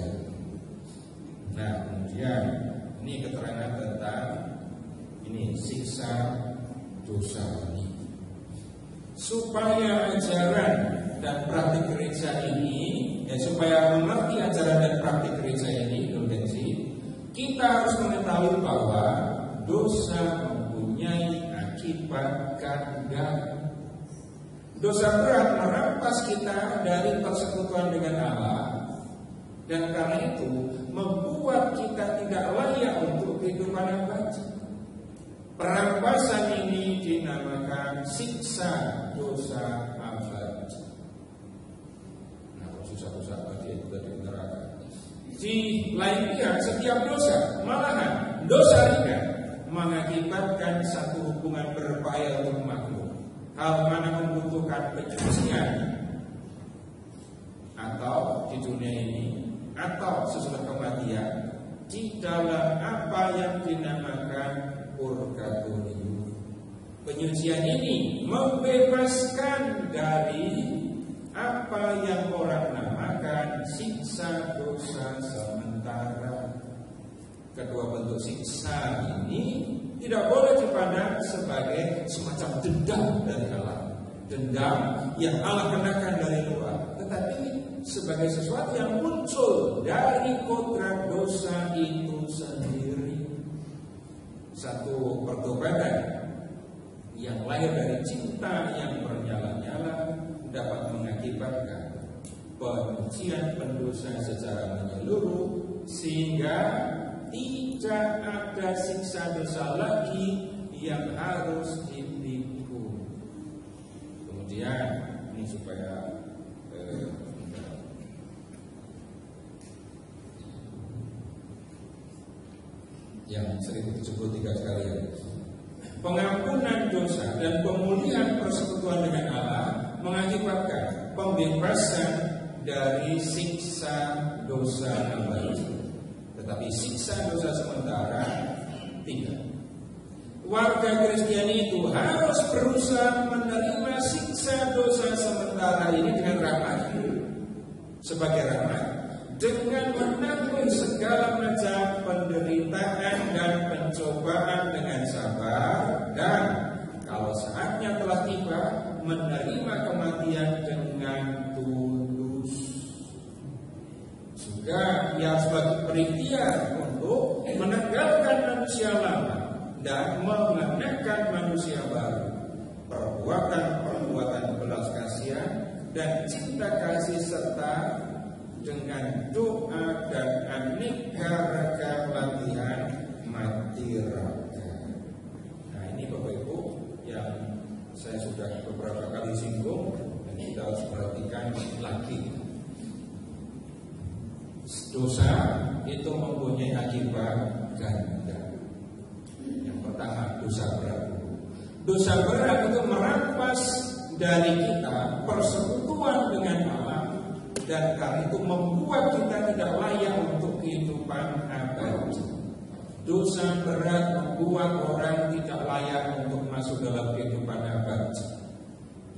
Nah, kemudian ini keterangan tentang ini siksa dosa ini. Supaya ajaran dan praktik gereja ini, supaya mengerti ajaran dan praktik gereja ini, indulgensi, kita harus mengetahui bahwa dosa mempunyai akibat ganda. Dosa berat merampas kita dari persekutuan dengan Allah, dan karena itu membuat kita tidak layak untuk kehidupan abadi. Perampasan ini dinamakan siksa dosa abadi. Nah, dosa-dosa abadi itu tadi neraka. Di lain pihak, setiap dosa, malahan dosa ringan, mengakibatkan satu hubungan berbahaya untuk makhluk. Hal mana membutuhkan penyucian, atau di dunia ini, atau sesudah kematian, di dalam apa yang dinamakan purgatorium. Penyucian ini membebaskan dari apa yang orang namakan siksa dosa sementara. Kedua bentuk siksa ini tidak boleh dipandang sebagai semacam dendam dari Allah, dendam yang Allah kenakan dari luar, tetapi sebagai sesuatu yang muncul dari kodrat dosa itu sendiri. Satu pertobatan yang lahir dari cinta yang bernyala-nyala dapat mengakibatkan penyucian pendosa secara menyeluruh, sehingga tidak ada siksa dosa lagi yang harus dipikul. Kemudian ini supaya yang sering disebut 3 sekalian, pengampunan dosa dan pemulihan persekutuan dengan Allah mengakibatkan pembebasan dari siksa dosa abadi. Tetapi siksa dosa sementara tidak. Warga Kristiani itu harus berusaha menerima siksa dosa sementara ini dengan rahmat, sebagai rahmat, dengan menanggung segala macam penderitaan dan pencobaan dengan sabar, dan kalau saatnya telah tiba, menerima kematian dengan tulus. Juga ia sebagai berikhtiar untuk meninggalkan manusia lama dan mengenakan manusia baru, perbuatan belas kasihan dan cinta kasih, serta dengan doa dan aneka ragam latihan mati raga. Nah, ini Bapak Ibu yang saya sudah beberapa kali singgung, dan kita harus perhatikan lagi. Dosa itu mempunyai akibat ganda. Yang pertama, dosa berat. Dosa berat itu merampas dari kita persekutuan dengan Allah, dan karena itu membuat kita tidak layak untuk kehidupan abadi. Dosa berat membuat orang tidak layak untuk masuk dalam kehidupan abadi,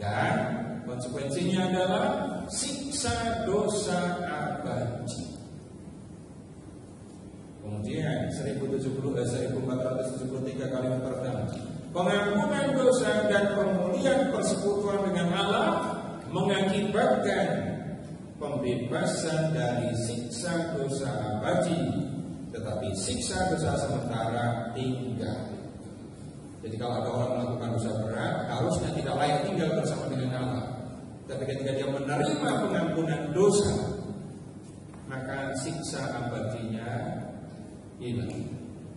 dan konsekuensinya adalah siksa dosa abadi. Kemudian 1473 kalimat pertama, pengampunan dosa dan pemulihan persekutuan dengan Allah mengakibatkan pembebasan dari siksa dosa abadi, tetapi siksa dosa sementara tinggal. Jadi kalau ada orang melakukan dosa berat, harusnya tidak layak tinggal bersama dengan Allah. Tapi ketika dia menerima pengampunan dosa, maka siksa abadinya hilang.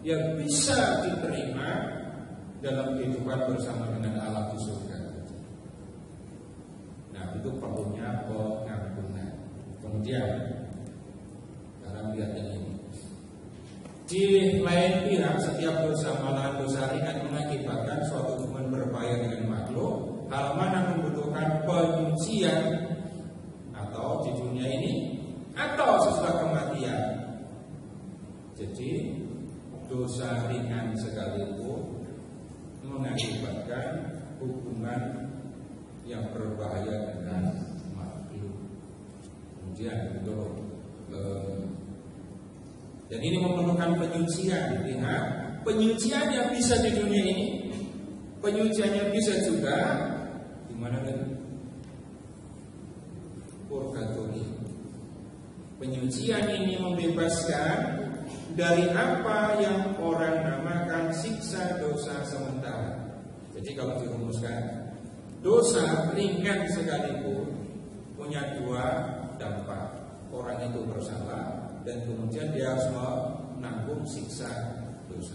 Yang bisa diterima dalam kehidupan bersama dengan Allah di surga. Nah, itu perlunya pengampunan. Kemudian dalam lihat ini, di lain pihak setiap dosa, malahan dosa ringan, mengakibatkan suatu hubungan berbahaya dengan makhluk, hal mana membutuhkan penyucian atau di dunia ini atau sesudah kematian. Jadi dosa ringan sekalipun mengakibatkan hubungan yang berbahaya dengan makhluk. Kemudian itu dan ini memerlukan penyucian. Lihat, penyuciannya bisa di dunia ini, penyuciannya bisa juga di mana kan? Purgatori. Penyucian ini membebaskan dari apa yang orang namakan siksa dosa sementara. Jadi kalau dirumuskan, dosa ringan sekalipun punya dua dampak. Orang itu bersalah dan kemudian dia harus menanggung siksa dosa.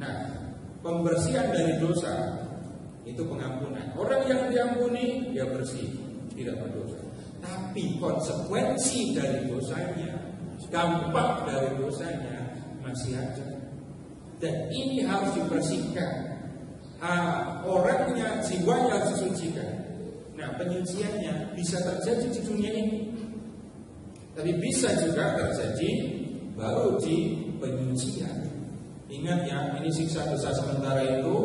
Nah, pembersihan dari dosa itu pengampunan. Orang yang diampuni dia bersih, tidak berdosa. Tapi konsekuensi dari dosanya, dampak dari dosanya masih ada. Dan ini harus dibersihkan. Orangnya, jiwanya harus disucikan. Nah, penyuciannya bisa terjadi di dunia ini, tapi bisa juga terjadi baru di penyucian. Ingat ya, ini siksa dosa sementara itu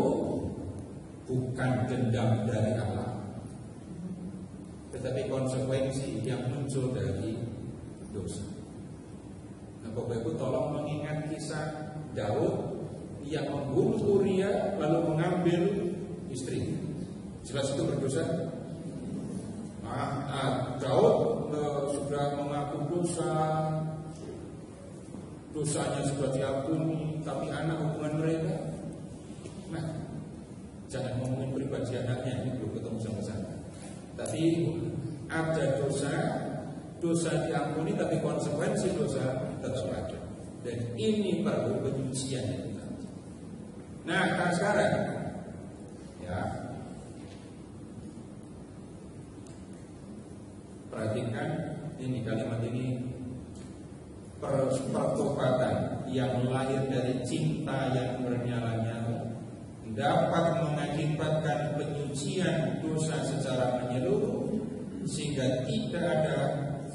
bukan dendam dari Allah, tetapi konsekuensi yang muncul dari dosa. Nah, Bapak Ibu tolong mengingat kisah Daud yang membunuh Uria lalu mengambil istri. Jelas itu berdosa. Daud sudah mengaku dosa, dosanya sudah diampuni, tapi anak hubungan mereka. Nah, jangan ngomongin pribadi anaknya, ini belum ketemu sama saya. Tapi ada dosa diampuni, tapi konsekuensi dosa tetap ada. Dan ini perlu penyucian itu. Nah, sekarang ya, perhatikan ini kalimat ini, pertobatan yang lahir dari cinta yang bernyala-nyala dapat mengakibatkan penyucian dosa secara menyeluruh sehingga tidak ada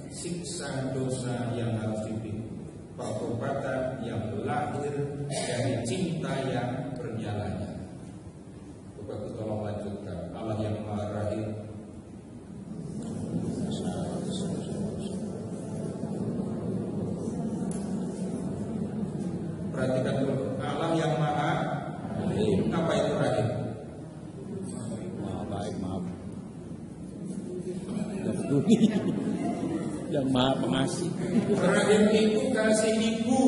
siksa dosa yang harus dipikul. Pertobatan yang lahir dari cinta yang bernyala-nyala. Bapak tolong lanjutkan. Allah yang Maha Rahim, perhatikan dulu, Allah yang Maha Rahim. Apa itu Rahim? Maha baik, maaf. Yang peduli, yang Maha pengasih. Rahim itu kasih ibu,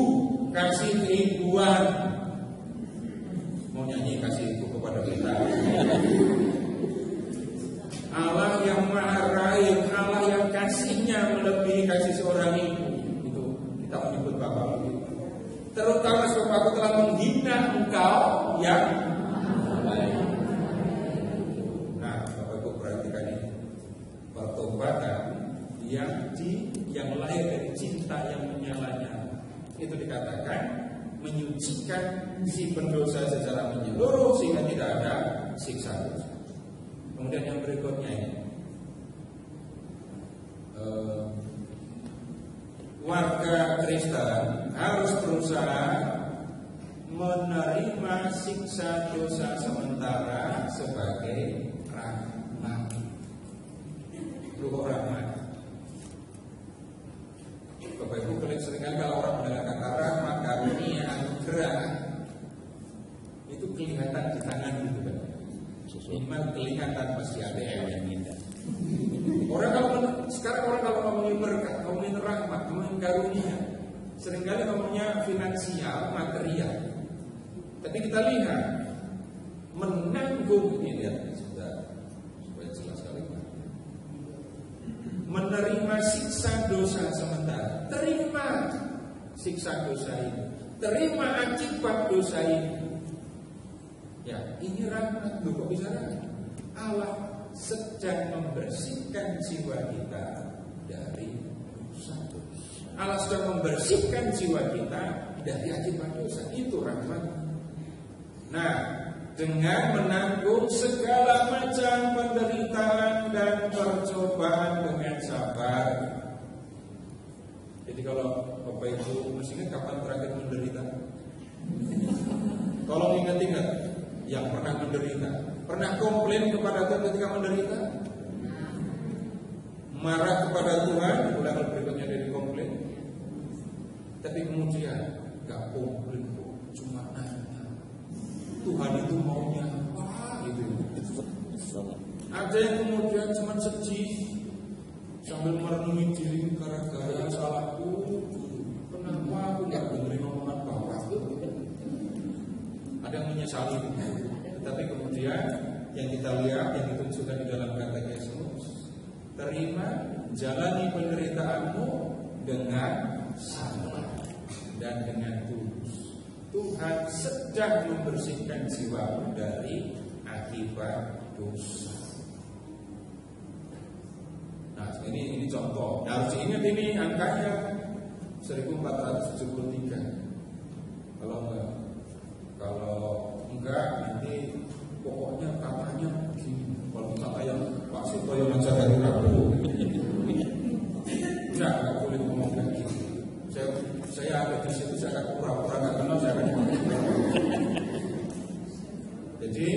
kasih keibuan. Mau nyanyi kasih ibu kepada kita. Allah yang Maha Rahim, Allah yang kasihnya melebihi kasih seorang ibu. Itu kita menyebut Bapak. Terutama sebab aku telah menghina engkau yang baik. Nah, Bapak Ibu perhatikan ini, pertobatan yang lahir dari cinta yang menyala-nyala. Itu dikatakan menyucikan si pendosa secara menyeluruh sehingga tidak ada siksa dosa. Kemudian yang berikutnya ini, warga Kristen harus berusaha menerima siksa dosa sementara sebagai rahmat. Ruh rahmat. Bapak Ibu, seringkali kalau orang mendengar Minimal kelihatan pasti ada yang indah. Sekarang orang kalau ngomongin berkat, ngomongin rahmat, ngomongin karunia, seringkali ngomongnya finansial, material. Tapi kita lihat menanggung ini ya, supaya jelas sekali. Menerima siksa dosa sementara, terima siksa dosa ini, terima akibat dosa ini. Ya, ini rahmat. Loh, kok bisa rahmat? Allah sedang membersihkan jiwa kita dari dosa. Allah sedang membersihkan jiwa kita dari akibat dosa. Itu rahmat. Nah, dengan menanggung segala macam penderitaan dan percobaan dengan sabar. Jadi kalau Bapak Ibu masih ingat kapan terakhir menderita? Tolong ingat-ingat yang pernah menderita. Pernah komplain kepada Tuhan ketika menderita? Marah kepada Tuhan, ulangan berikutnya dari komplain. Tapi kemudian gak komplain, cuma nanya, Tuhan itu maunya apa gitu. Ada yang kemudian cuma sedih sambil merenungi diri, gara-gara salahku, kenapa aku gak dengerin omongan Bapak. Ada yang menyesali. Tetapi kemudian yang kita lihat, yang ditunjukkan di dalam katekismus, terima, jalani penderitaanmu dengan sabar dan dengan tulus. Tuhan sedang membersihkan jiwamu dari akibat dosa. Nah, ini contoh. Nah, harus ingat ini angkanya 1473. Kalau enggak nanti pokoknya katanya begini. Kalau kata yang Pak Sito yang ngajar dari Rabu, enggak boleh ngomong kayak gitu. Saya ada di situ, saya akan pura-pura nggak kenal, saya akan ngomong. Jadi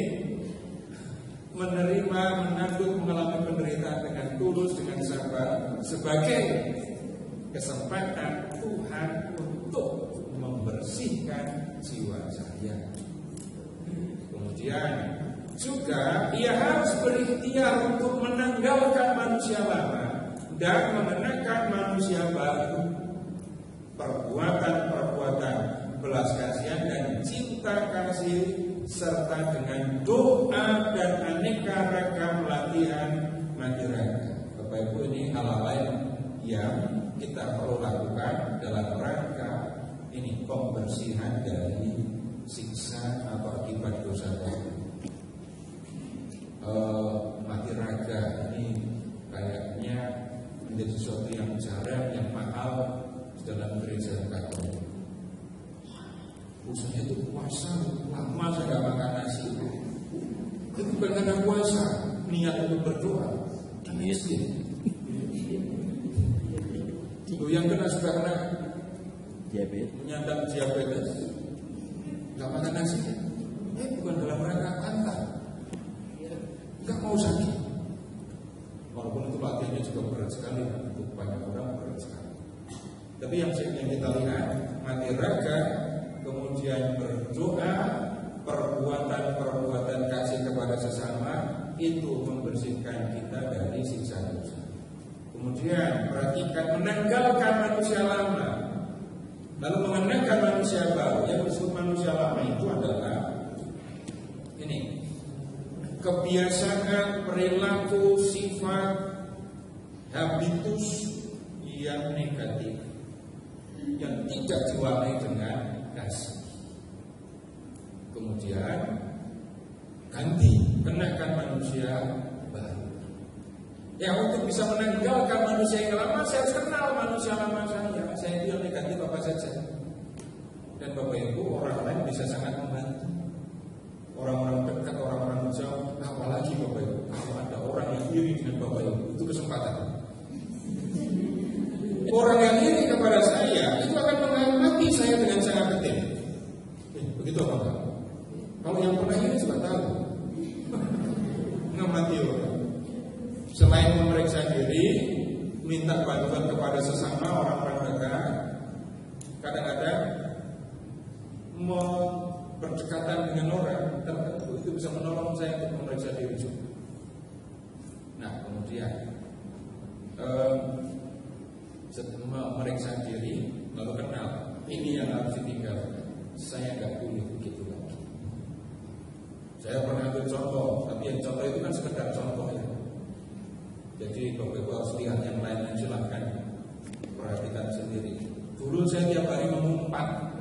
menerima, menanggung, mengalami penderitaan dengan tulus, dengan sabar sebagai kesempatan Tuhan untuk membersihkan jiwa saya. Kemudian juga ia harus berikhtiar untuk menanggalkan manusia lama dan mengenakan manusia baru. Perbuatan-perbuatan belas kasihan dan cinta kasih serta dengan doa dan aneka ragam latihan masyarakat. Bapak Ibu, ini hal-hal lain yang kita perlu lakukan dalam rangka ini pembersihan dari siksa atau akibat dosa tadi. Mati raga ini kayaknya menjadi sesuatu yang jarang, yang mahal dalam gereja Katolik. Usahanya itu puasa, lama saya gak makan nasi. Itu bukan karena puasa, niat untuk berdoa. Miskin. Itu yang sudah kena diabetes, menyandang diabetes, gak makan nasi. Bukan dalam rangka kantar, gak mau sakit. Walaupun itu latihannya juga berat sekali, untuk banyak orang berat sekali. Tapi yang kita lihat, mati raga, kemudian berdoa, perbuatan-perbuatan kasih kepada sesama, itu membersihkan kita dari siksa dosa. Kemudian perhatikan, menanggalkan manusia lama, lalu mengenakan manusia baru. Yang disebut manusia lama itu adalah ini, kebiasaan, perilaku, sifat, habitus yang negatif, yang tidak diwarnai dengan kasih. Kemudian ganti, kenakan manusia baru. Ya, untuk bisa menanggalkan manusia yang lama, saya harus kenal manusia lama saya. Saya itu yang negatif apa saja. Dan Bapak Ibu, orang lain bisa sangat membantu. Orang-orang dekat, orang-orang jauh, apalagi Bapak Ibu, kalau ada orang yang iri dengan Bapak Ibu, itu kesempatan. Orang yang iri kepada saya itu akan mengamati saya dengan sangat detail. Begitu apa? Kalau yang pernah iri juga tahu. Mengamati orang. Selain memeriksa diri, minta bantuan kepada sesama orang-orang dekat, kadang-kadang berdekatan dengan orang tertentu itu bisa menolong saya untuk memeriksa kemudian meriksa diri, lalu kenal ini yang harus ditinggalkan. Saya nggak boleh begitu lagi. Saya pernah ambil contoh, tapi yang contoh itu kan sekedar contoh ya. Jadi Bapak Ibu harus lihat yang lainnya, silahkan perhatikan sendiri. Dulu saya tiap hari mengumpat,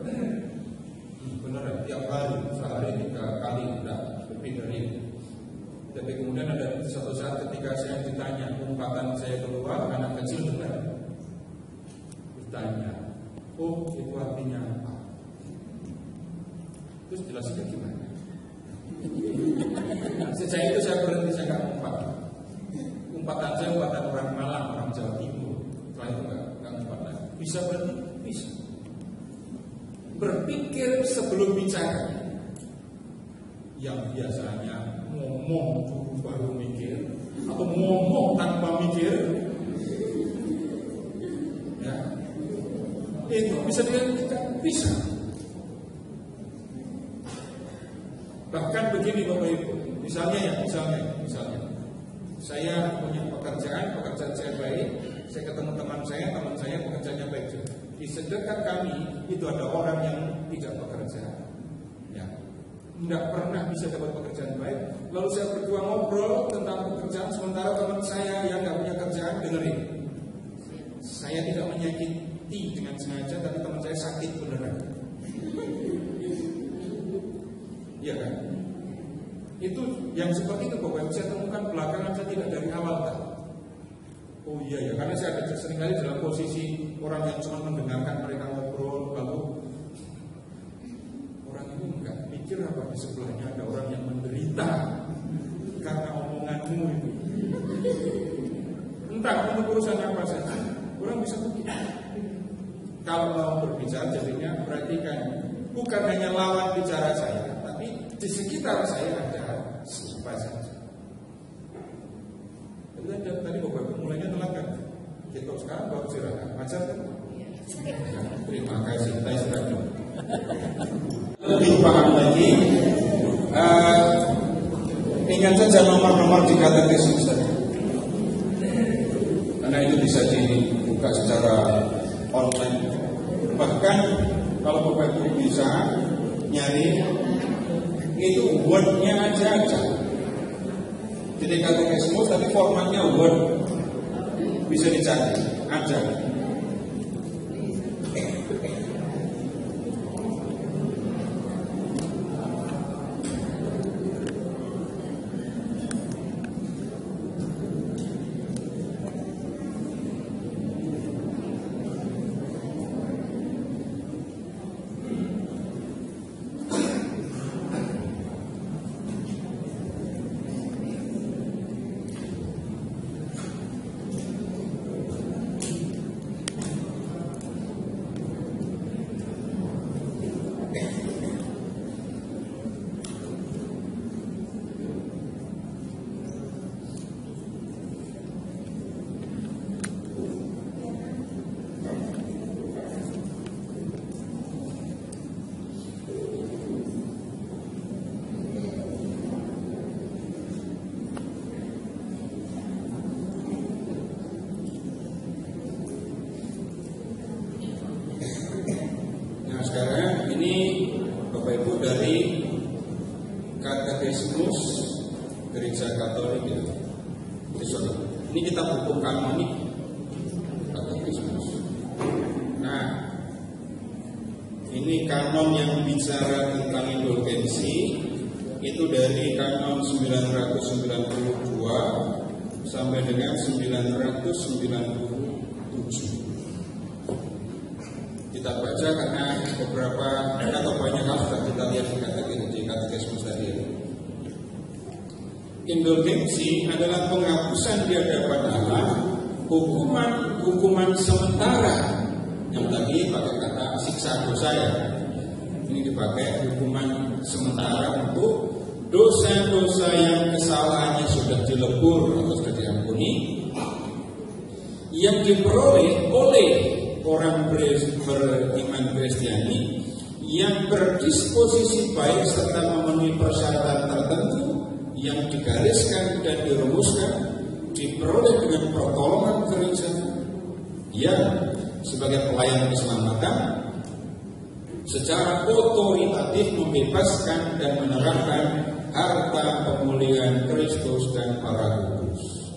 benar ya, tiap hari, sehari 3 kali, enggak lebih dari itu. Tapi kemudian ada satu saat ketika saya ditanya, umpatan saya keluar, anak kecil benar. Ditanya, oh itu artinya apa? Terus jelasin gimana? Sejak itu saya berhenti, saya nggak umpat. Umpatan saya umpatan orang Malang, orang Jawa Timur. Setelah itu nggak umpat lagi. Bisa berhenti? Bisa. Berpikir sebelum bicara. Yang biasanya ngomong dulu baru mikir, atau ngomong tanpa mikir, ya, itu bisa dihentikan, bisa. Bahkan begini Bapak Ibu, misalnya saya punya pekerjaan saya baik, saya ketemu teman saya pekerjaannya baik juga. Di sedekat kami itu ada orang yang tidak bekerja, ya, tidak pernah bisa dapat pekerjaan baik. Lalu saya berdua ngobrol tentang pekerjaan, sementara teman saya yang nggak punya kerjaan dengerin. Saya tidak menyakiti dengan sengaja, tapi teman saya sakit beneran. Iya kan? Itu yang seperti itu Bapak Ibu saya temukan belakangan, saya tidak dari awal kan. Oh iya ya, karena saya ada seringkali dalam posisi orang yang cuma mendengarkan mereka ngobrol, lalu orang itu enggak mikir apa di sebelahnya ada orang yang menderita karena omonganmu itu. Entah untuk urusan apa saja, orang bisa begitu. Kalau mau berbicara jadinya perhatikan, bukan hanya lawan bicara saya, tapi di sekitar saya ada siapa saja. Tadi Bapak Ibu mulainya telat kan? Kita sekarang baru istirahat. Macam kan? Terima kasih. Kita istirahat dulu. Lebih paham lagi, ingat saja nomor-nomor di katekismus tadi. Karena itu bisa dibuka secara online. Bahkan kalau Bapak Ibu bisa nyari itu word-nya aja. Jadi katekismus tapi formatnya word, bisa dicari aja. Gereja Katolik ya. Ini kita buku kanonik katekismus. Nah, ini kanon yang bicara tentang indulgensi itu dari kanon 992 sampai dengan 997. Kita baca karena beberapa atau banyak hal sudah kita lihat di katekismus tadi. Indulgensi adalah penghapusan di hadapan Allah hukuman sementara yang tadi pakai kata siksa dosa ya. Ini dipakai hukuman sementara untuk dosa-dosa yang kesalahannya sudah dilebur atau sudah diampuni, yang diperoleh oleh orang beriman Kristiani yang berdisposisi baik serta memenuhi persyaratan tertentu yang digariskan dan dirumuskan diperoleh dengan pertolongan gereja yang sebagai pelayan keselamatan secara otoritatif membebaskan dan menerapkan harta pemulihan Kristus dan para kudus.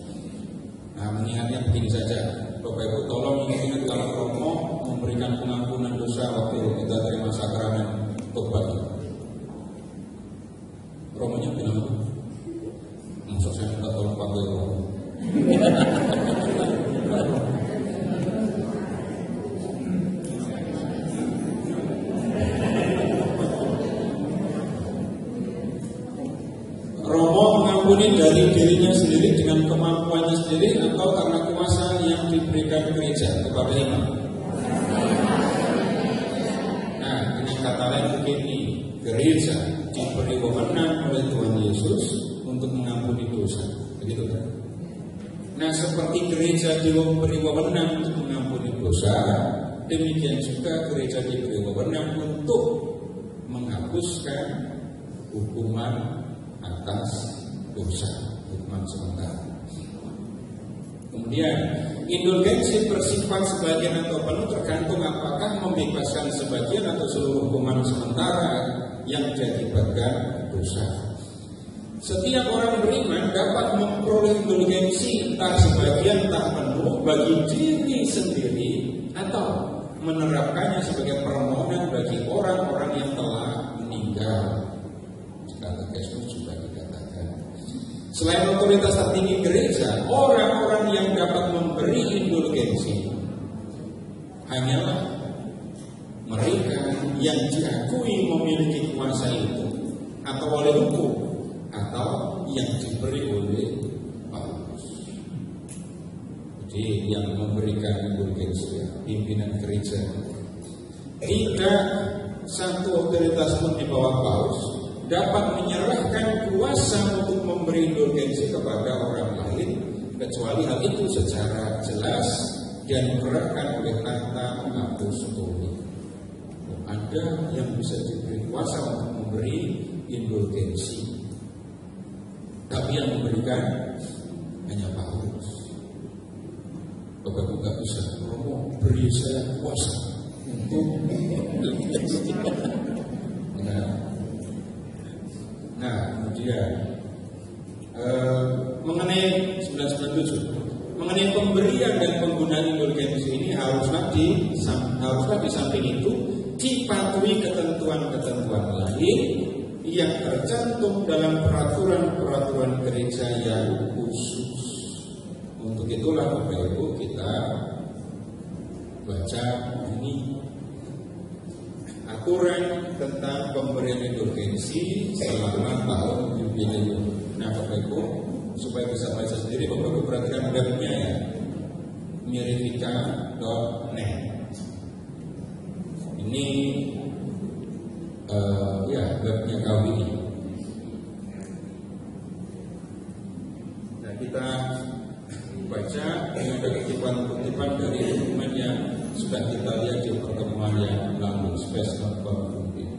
Nah, mengingatnya begini saja, Bapak Ibu tolong ingat kalau Romo memberikan pengampunan dosa waktu kita terima sakramen tobat. Romonya bilang, maksud saya minta tolong panggil Romo. Romo mengampuni dari dirinya sendiri dengan kemampuannya sendiri atau karena kuasa yang diberikan gereja kepada imam. Nah, dengan kata lain begini, gereja diberi wewenang oleh Tuhan Yesus untuk mengampuni dosa, begitu kan? Nah, seperti gereja diberi wewenang untuk mengampuni dosa, demikian juga gereja diberi wewenang untuk menghapuskan hukuman atas dosa, hukuman sementara. Kemudian, indulgensi bersifat sebagian atau penuh tergantung apakah membebaskan sebagian atau seluruh hukuman sementara yang diakibatkan dosa. Setiap orang beriman dapat memperoleh indulgensi entah sebagian entah penuh bagi diri sendiri atau menerapkannya sebagai permohonan bagi orang-orang yang telah meninggal. Katekismus juga dikatakan. Selain otoritas tertinggi gereja, orang-orang yang dapat memberi indulgensi hanyalah mereka yang diakui memiliki kuasa itu, atau oleh hukum, atau yang diberi oleh Paulus. Jadi yang memberikan indulgensi pimpinan gereja. Tidak satu otoritas pun di bawah Paulus dapat menyerahkan kuasa untuk memberi indulgensi kepada orang lain kecuali hal itu secara jelas dan digerakkan oleh kata apostoli. Ada yang bisa diberi kuasa untuk memberi indulgensi, tapi yang memberikan hanya Paulus. Bapak nggak bisa ngomong beri saya kuasa untuk Nah, kemudian mengenai 997, mengenai pemberian dan penggunaan indulgensi ini haruslah di samping itu dipatuhi ketentuan-ketentuan lain yang tercantum dalam peraturan-peraturan gereja yang khusus. Untuk itulah Bapak Ibu kita baca ini aturan tentang pemberian indulgensi selama tahun jubileum. Nah, Bapak Ibu supaya bisa baca sendiri, Bapak Ibu perhatikan webnya ya, mirifika.net. Ini webnya KWI. Nah, kita baca dengan kutipan dari dokumen yang sudah kita lihat di pertemuan yang lalu, Space Community.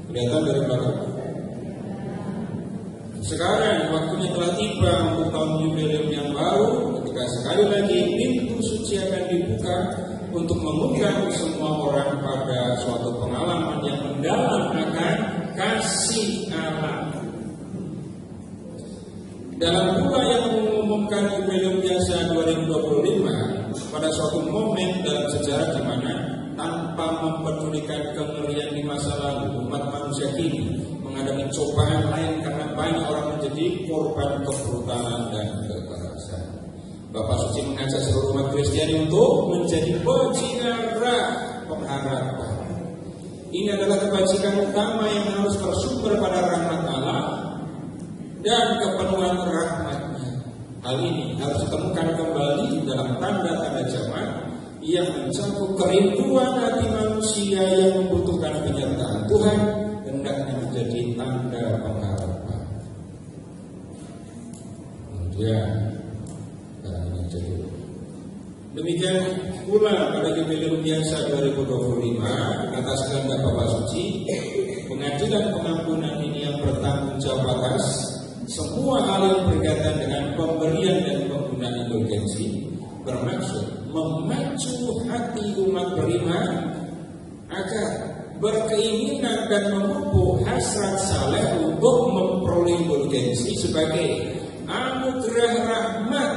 Kelihatan dari belakang. Sekarang waktunya telah tiba untuk tahun jubileum yang baru, ketika sekali lagi pintu suci akan dibuka untuk mengundang semua orang pada suatu pengalaman yang mendalam akan kasih Allah. Dalam pula yang mengumumkan jubileum biasa 2025 pada suatu momen dalam sejarah di mana tanpa mempedulikan kengerian di masa lalu, umat manusia kini menghadapi cobaan lain karena banyak orang menjadi korban kebrutalan dan kekerasan. Bapak Suci mengajak seluruh umat Kristiani untuk menjadi penjinara pengharapan. Ini adalah kebajikan utama yang harus bersumber pada rahmat Allah dan kepenuhan rahmat-Nya. Hal ini harus ditemukan kembali dalam tanda-tanda zaman yang mencakup kerinduan hati manusia yang membutuhkan penyertaan Tuhan, hendaknya menjadi tanda pengharapan. Kemudian Demikian pula pada Jubileum Biasa 2025 atas kehendak Bapak Suci, pengadilan pengampunan ini yang bertanggung jawab atas semua hal yang berkaitan dengan pemberian dan penggunaan indulgensi, bermaksud memacu hati umat beriman agar berkeinginan dan memupuk hasrat saleh untuk memperoleh indulgensi sebagai anugerah rahmat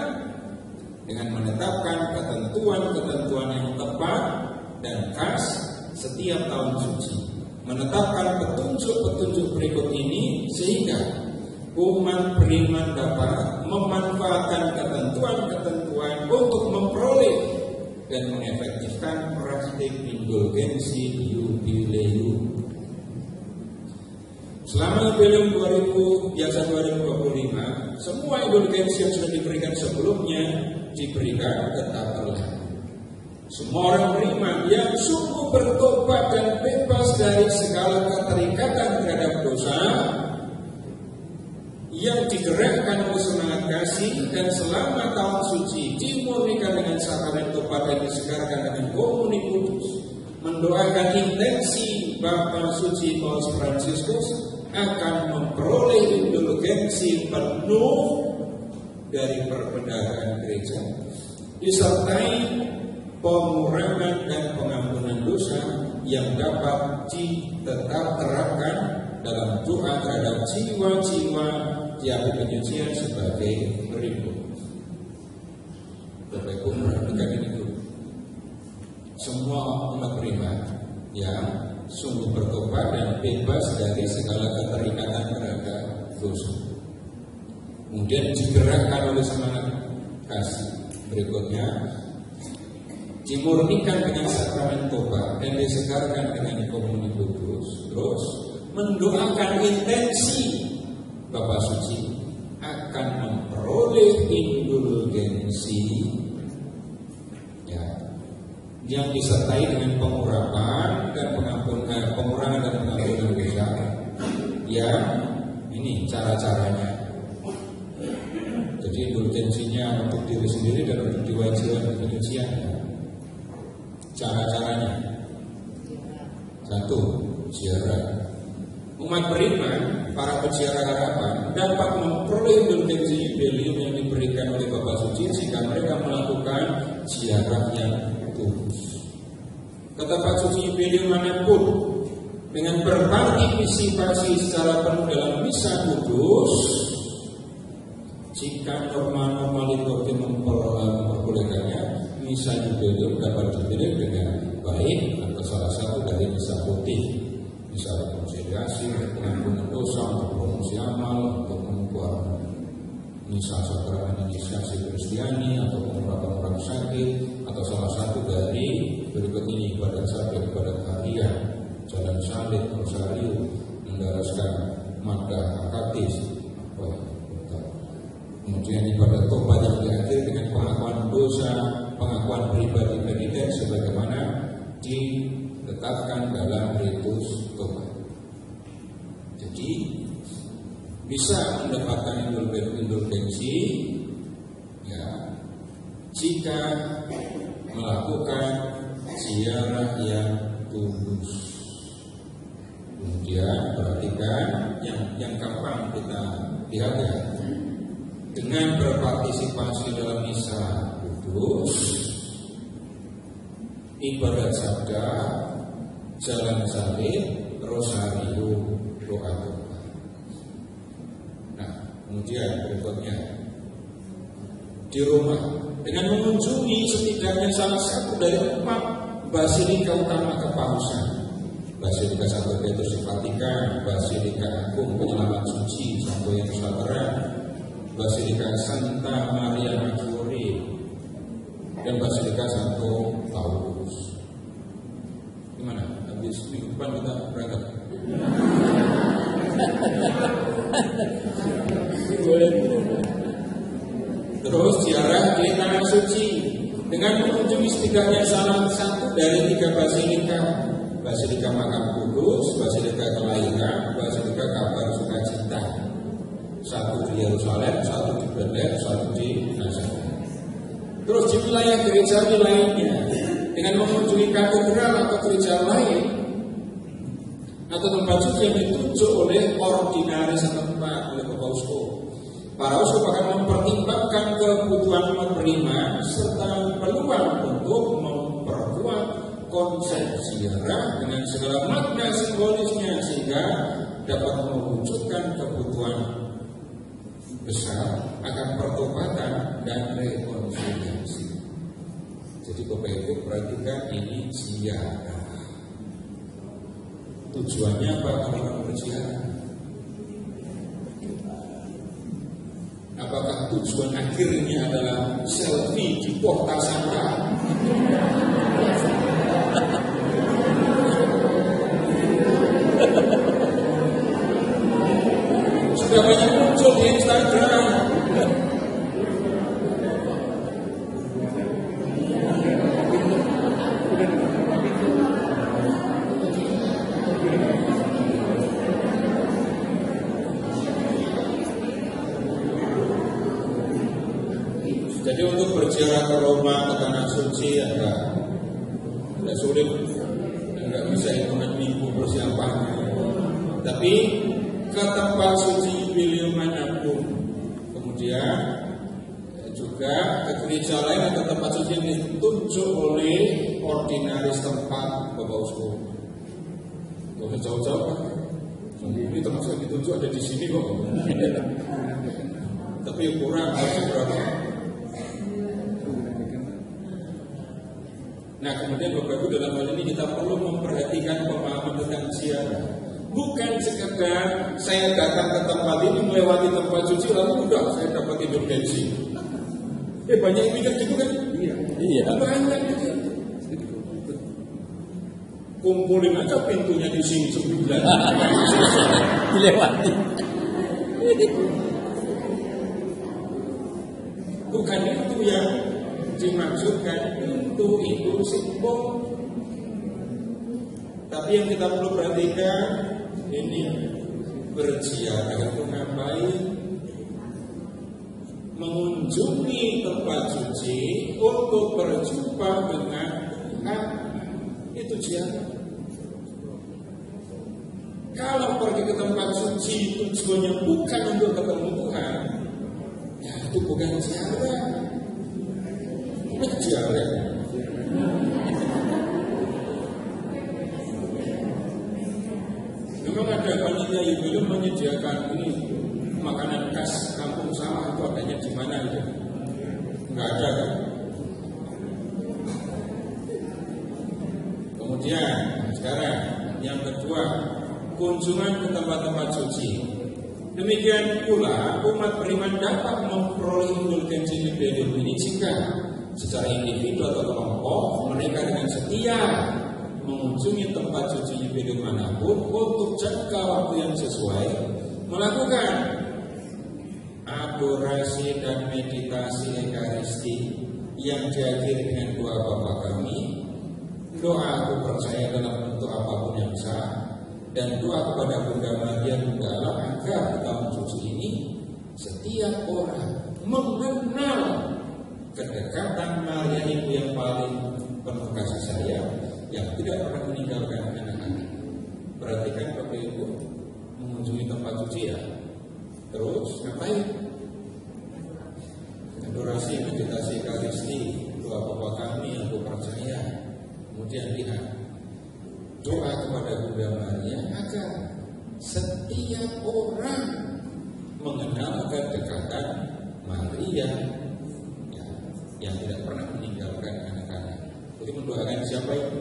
dengan menetapkan ketentuan-ketentuan yang tepat dan khas setiap tahun suci, menetapkan petunjuk-petunjuk berikut ini sehingga umat beriman dapat memanfaatkan ketentuan-ketentuan untuk memperoleh dan mengefektifkan praktik indulgensi yubileum. Selama Jubileum 2000 Biasa 2025, semua indulgensi yang sudah diberikan sebelumnya diberikan tetap berlaku. Semua orang beriman yang sungguh bertobat dan bebas dari segala keterikatan terhadap dosa, yang digerakkan oleh semangat kasih dan selama tahun suci dimurnikan dengan sakarat tobat dan disegarkan dengan komuni kudus, mendoakan intensi Bapa Suci Paus Fransiskus akan memperoleh indulgensi penuh dari perbendaharaan gereja, disertai pengurangan dan pengampunan dosa yang dapat ditetap terapkan dalam doa terhadap jiwa-jiwa diapi penyucian sebagai berikut. Bapak Ibu perhatikan ini dulu. Semua umat beriman yang sungguh bertobat dan bebas dari segala keterikatan terhadap dosa, kemudian digerakkan oleh semangat kasih berikutnya, dimurnikan dengan sakramen tobat dan disegarkan dengan komuni kudus, terus mendoakan intensi Bapak Suci akan memperoleh indulgensi yang disertai dengan pengurangan dan pengampunan dosa. Ya, ini cara-caranya. Jadi indulgensinya untuk diri sendiri dan untuk diwajibkan penyucian. Cara-caranya, satu, ziarah. Umat beriman, para peziarah harapan dapat memperoleh indulgensi jubileum yang diberikan oleh Bapak Suci jika mereka melakukan ziarah yang kudus ke tempat suci jubileum manapun dengan berpartisipasi secara penuh dalam misa kudus. Jika norma-norma liturgi memperbolehkannya, misa jubileum dapat dipilih dengan baik atau salah satu dari misa putih, misa rekonsiliasi, pengampunan dosa, untuk promosi amal, untuk membuat misa sakramen inisiasi Kristiani, atau mengurangkan orang sakit, atau salah satu dari berikut ini ibadat sabda, ibadat harian, jalan salib, rosario, mendaraskan madah akatis, kemudian ibadat tobat yang diakhiri dengan pengakuan dosa, pengakuan pribadi peniten sebagaimana ditetapkan dalam ritus tobat. Jadi bisa mendapatkan indulgensi ya, jika melakukan ziarah yang tulus. Kemudian perhatikan yang gampang kita lihat ya, dengan berpartisipasi dalam misa kudus, ibadat sabda, jalan salib, rosario, doa. Kemudian berikutnya di rumah dengan mengunjungi setidaknya salah satu dari 4 basilika utama kepausan, Basilika Santo Petrus di Vatikan, Basilika Agung Penyelamat Suci Santo Yerusalem, Basilika Santa Maria Maggiore, dan Basilika Santo Paulus. Gimana? Habis minggu depan kita berangkat. Terus ziarah di tanah suci dengan mengunjungi setidaknya salah satu dari 3 basilika: Basilika Makam Kudus, Basilika Kelahiran, Basilika Kabar Sukacita. 1 di Yerusalem, 1 di Bethlehem, 1 di Nazaret. Terus di wilayah gereja lainnya dengan mengunjungi katedral atau gereja lain atau tempat suci yang ditunjuk oleh ordinaris setempat oleh Bapak Uskup. Para uskup akan mempertimbangkan kebutuhan umat beriman serta peluang untuk memperkuat konsep ziarah dengan segala makna simbolisnya sehingga dapat mewujudkan kebutuhan besar akan pertobatan dan rekonsiliasi. Jadi Bapak Ibu perhatikan ini ziarah. Tujuannya apa kalau berziarah? Apakah tujuan akhirnya adalah selfie di kota Santa? Sudah banyak muncul di Instagram. Jadi untuk berziarah ke Roma, ke Tanah Suci agak sulit, nggak bisa hitungan minggu persiapannya. Tapi ke tempat suci jubileum manapun, kemudian juga ke gereja lain atau tempat suci yang ditunjuk oleh ordinaris tempat Bapak Uskup. Gak usah jauh-jauh, ini termasuk yang ditunjuk ada di sini kok. Tapi kurang harus berapa? Nah kemudian Bapak Ibu dalam hal ini kita perlu memperhatikan pemahaman tentang ziarah. Bukan sekedar saya datang ke tempat ini melewati tempat suci lalu udah saya dapat indulgensi. Banyak yang mikir gitu kan? Iya. Banyak gitu. Kumpulin aja pintunya di sini 9. Dilewati. Bukan itu yang dimaksudkan, itu simbol. Tapi yang kita perlu perhatikan ini berziarah itu ngapain? Mengunjungi tempat suci untuk berjumpa dengan Tuhan. Itu ziarah. Kalau pergi ke tempat suci tujuannya bukan untuk ketemu Tuhan, ya itu bukan ziarah. Ziarah. Memang ada panitia jubileum menyediakan ini makanan khas kampung sawah itu adanya di mana itu? Enggak ada kan? Kemudian sekarang yang kedua, kunjungan ke tempat-tempat suci. Demikian pula umat beriman dapat memperoleh indulgensi jubileum ini jika secara individu atau kelompok mereka dengan setia mengunjungi tempat suci jubileum manapun untuk jangka waktu yang sesuai, melakukan adorasi dan meditasi ekaristi yang diakhiri dengan doa Bapa Kami, doa aku percaya dalam bentuk apapun yang sah, dan doa kepada Bunda Maria Bunda Allah agar di tahun suci ini setiap orang mengenal kedekatan Maria Ibu yang paling penuh kasih sayang yang tidak pernah meninggalkan anak-anak. Perhatikan Bapak Ibu mengunjungi tempat suci ya. Terus ngapain? Adorasi, meditasi ekaristi, doa Bapa Kami yang aku percaya. Kemudian lihat doa kepada Bunda Maria agar setiap orang mengenal kedekatan Maria yang tidak pernah meninggalkan anak-anak. Jadi mendoakan siapa itu?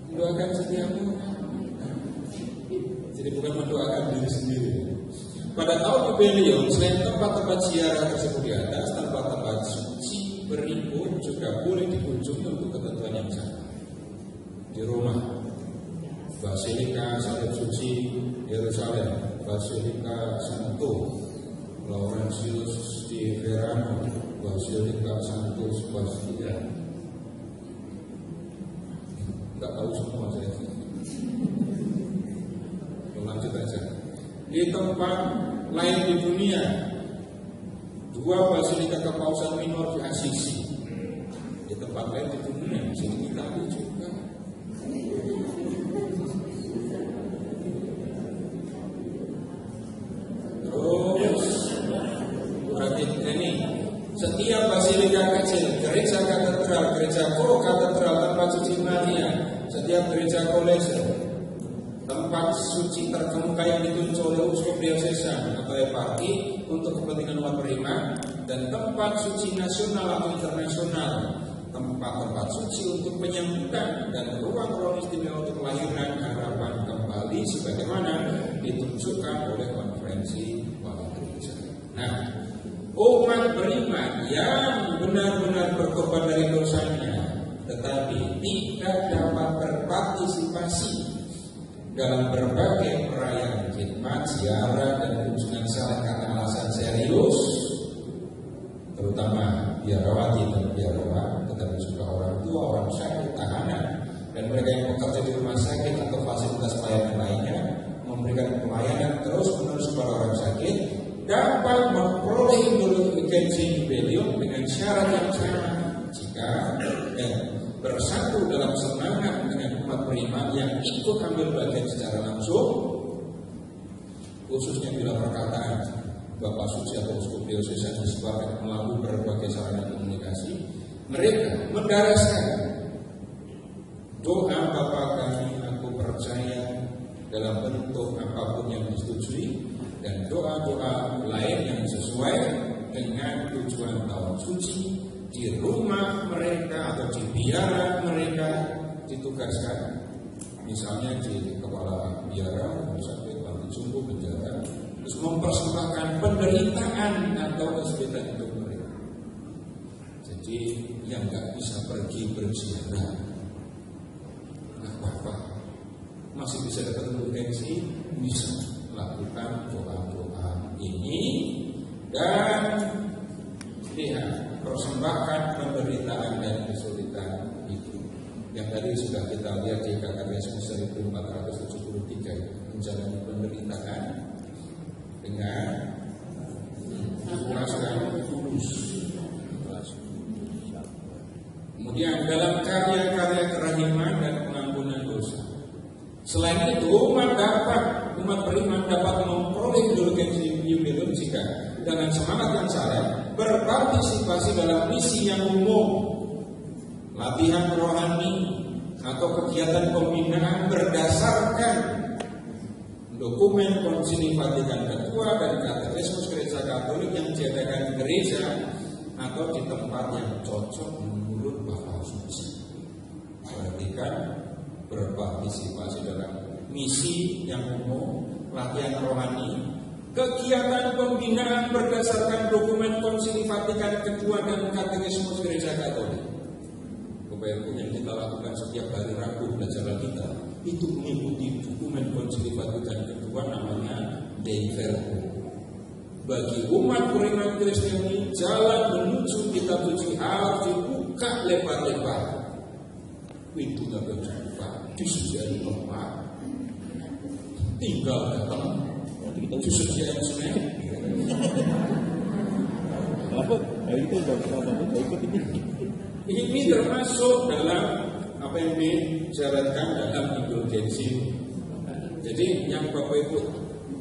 Mendoakan setiap orang. Jadi bukan mendoakan diri sendiri. Pada tahun jubileum, selain tempat-tempat ziarah tersebut di atas, tempat-tempat suci berikut juga boleh dikunjungi untuk ketentuan yang sama. Di Roma, Basilika Salib Suci Yerusalem, Basilika Santo Laurentius di Verano, Basilika Santo Sebastian. Enggak tahu semua saya. Lanjut aja. Di tempat lain di dunia 2 Basilika Kepausan Minor di Assisi. Di tempat lain di dunia, di sini kita juga. Terus berarti ini setiap basilika kecil, gereja katedral, gereja pro-katedral, tempat suci Maria, setiap gereja kolese, tempat suci terkemuka yang ditunjuk oleh uskup diosesan atau eparki untuk kepentingan umat beriman, dan tempat suci nasional atau internasional, tempat-tempat suci untuk penyambutan dan ruang-ruang istimewa untuk kelahiran harapan kembali sebagaimana ditunjukkan oleh konferensi wali gereja. Nah, umat beriman yang benar-benar berkorban dari dosanya tetapi tidak dapat berpartisipasi dalam berbagai perayaan khidmat, ziarah, dan kunjungan saleh karena alasan serius, terutama biarawati dan biarawan, tetapi juga orang tua, orang sakit, tahanan, dan mereka yang bekerja di rumah sakit atau fasilitas pelayanan lainnya, memberikan pelayanan terus-menerus kepada orang sakit, dapat memperoleh indulgensi jubileum dengan syarat yang sama jika bersatu dalam semangat dengan umat beriman yang ikut ambil bagian secara langsung, khususnya bila perkataan Bapak Suci atau Uskup Diosesan disebarkan melalui berbagai sarana komunikasi. Mereka mendaraskan doa Bapa kami aku percaya dalam bentuk apapun yang disetujui, dan doa-doa lain yang sesuai dengan tujuan tahun suci di rumah mereka atau di biara mereka ditugaskan, misalnya di kepala biara, misalnya panti jumbo, penjara, terus mempersembahkan penderitaan atau kesulitan hidup mereka. Jadi yang nggak bisa pergi berziarah, nggak apa-apa, masih bisa dapat indulgensi, bisa lakukan doa-doa ini dan lihat persembahkan penderitaan dan kesulitan itu. Yang tadi sudah kita lihat di KKBS 1473 menjalani penderitaan dengan ikhlas dan tulus. Kemudian dalam karya-karya kerahiman dan pengampunan dosa. Selain itu, umat beriman dapat memperoleh indulgensi jubileum jika dengan semangat yang saleh berpartisipasi dalam misi yang umum, latihan rohani atau kegiatan pembinaan berdasarkan dokumen Konsili Vatikan II dan Katekismus Gereja Katolik yang diadakan di gereja atau di tempat yang cocok menurut Bapak Suci. Perhatikan, berpartisipasi dalam misi yang umum, latihan rohani, kegiatan pembinaan berdasarkan dokumen Konsili Vatikan II dan Katekismus Gereja Katolik. Bapak Ibu, yang kita lakukan setiap hari Rabu belajar kita itu mengikuti dokumen Konsili Vatikan II namanya Dei Verbum. Bagi umat beriman Kristiani, jalan menuju kitab suci harus dibuka lebar-lebar. Pintunya terbuka, disediakan tempat, tinggal datang, disediakan semen. Apa? Itu ikut ini. Ini termasuk dalam apa yang disyaratkan dalam indulgensi. Jadi yang Bapak Ibu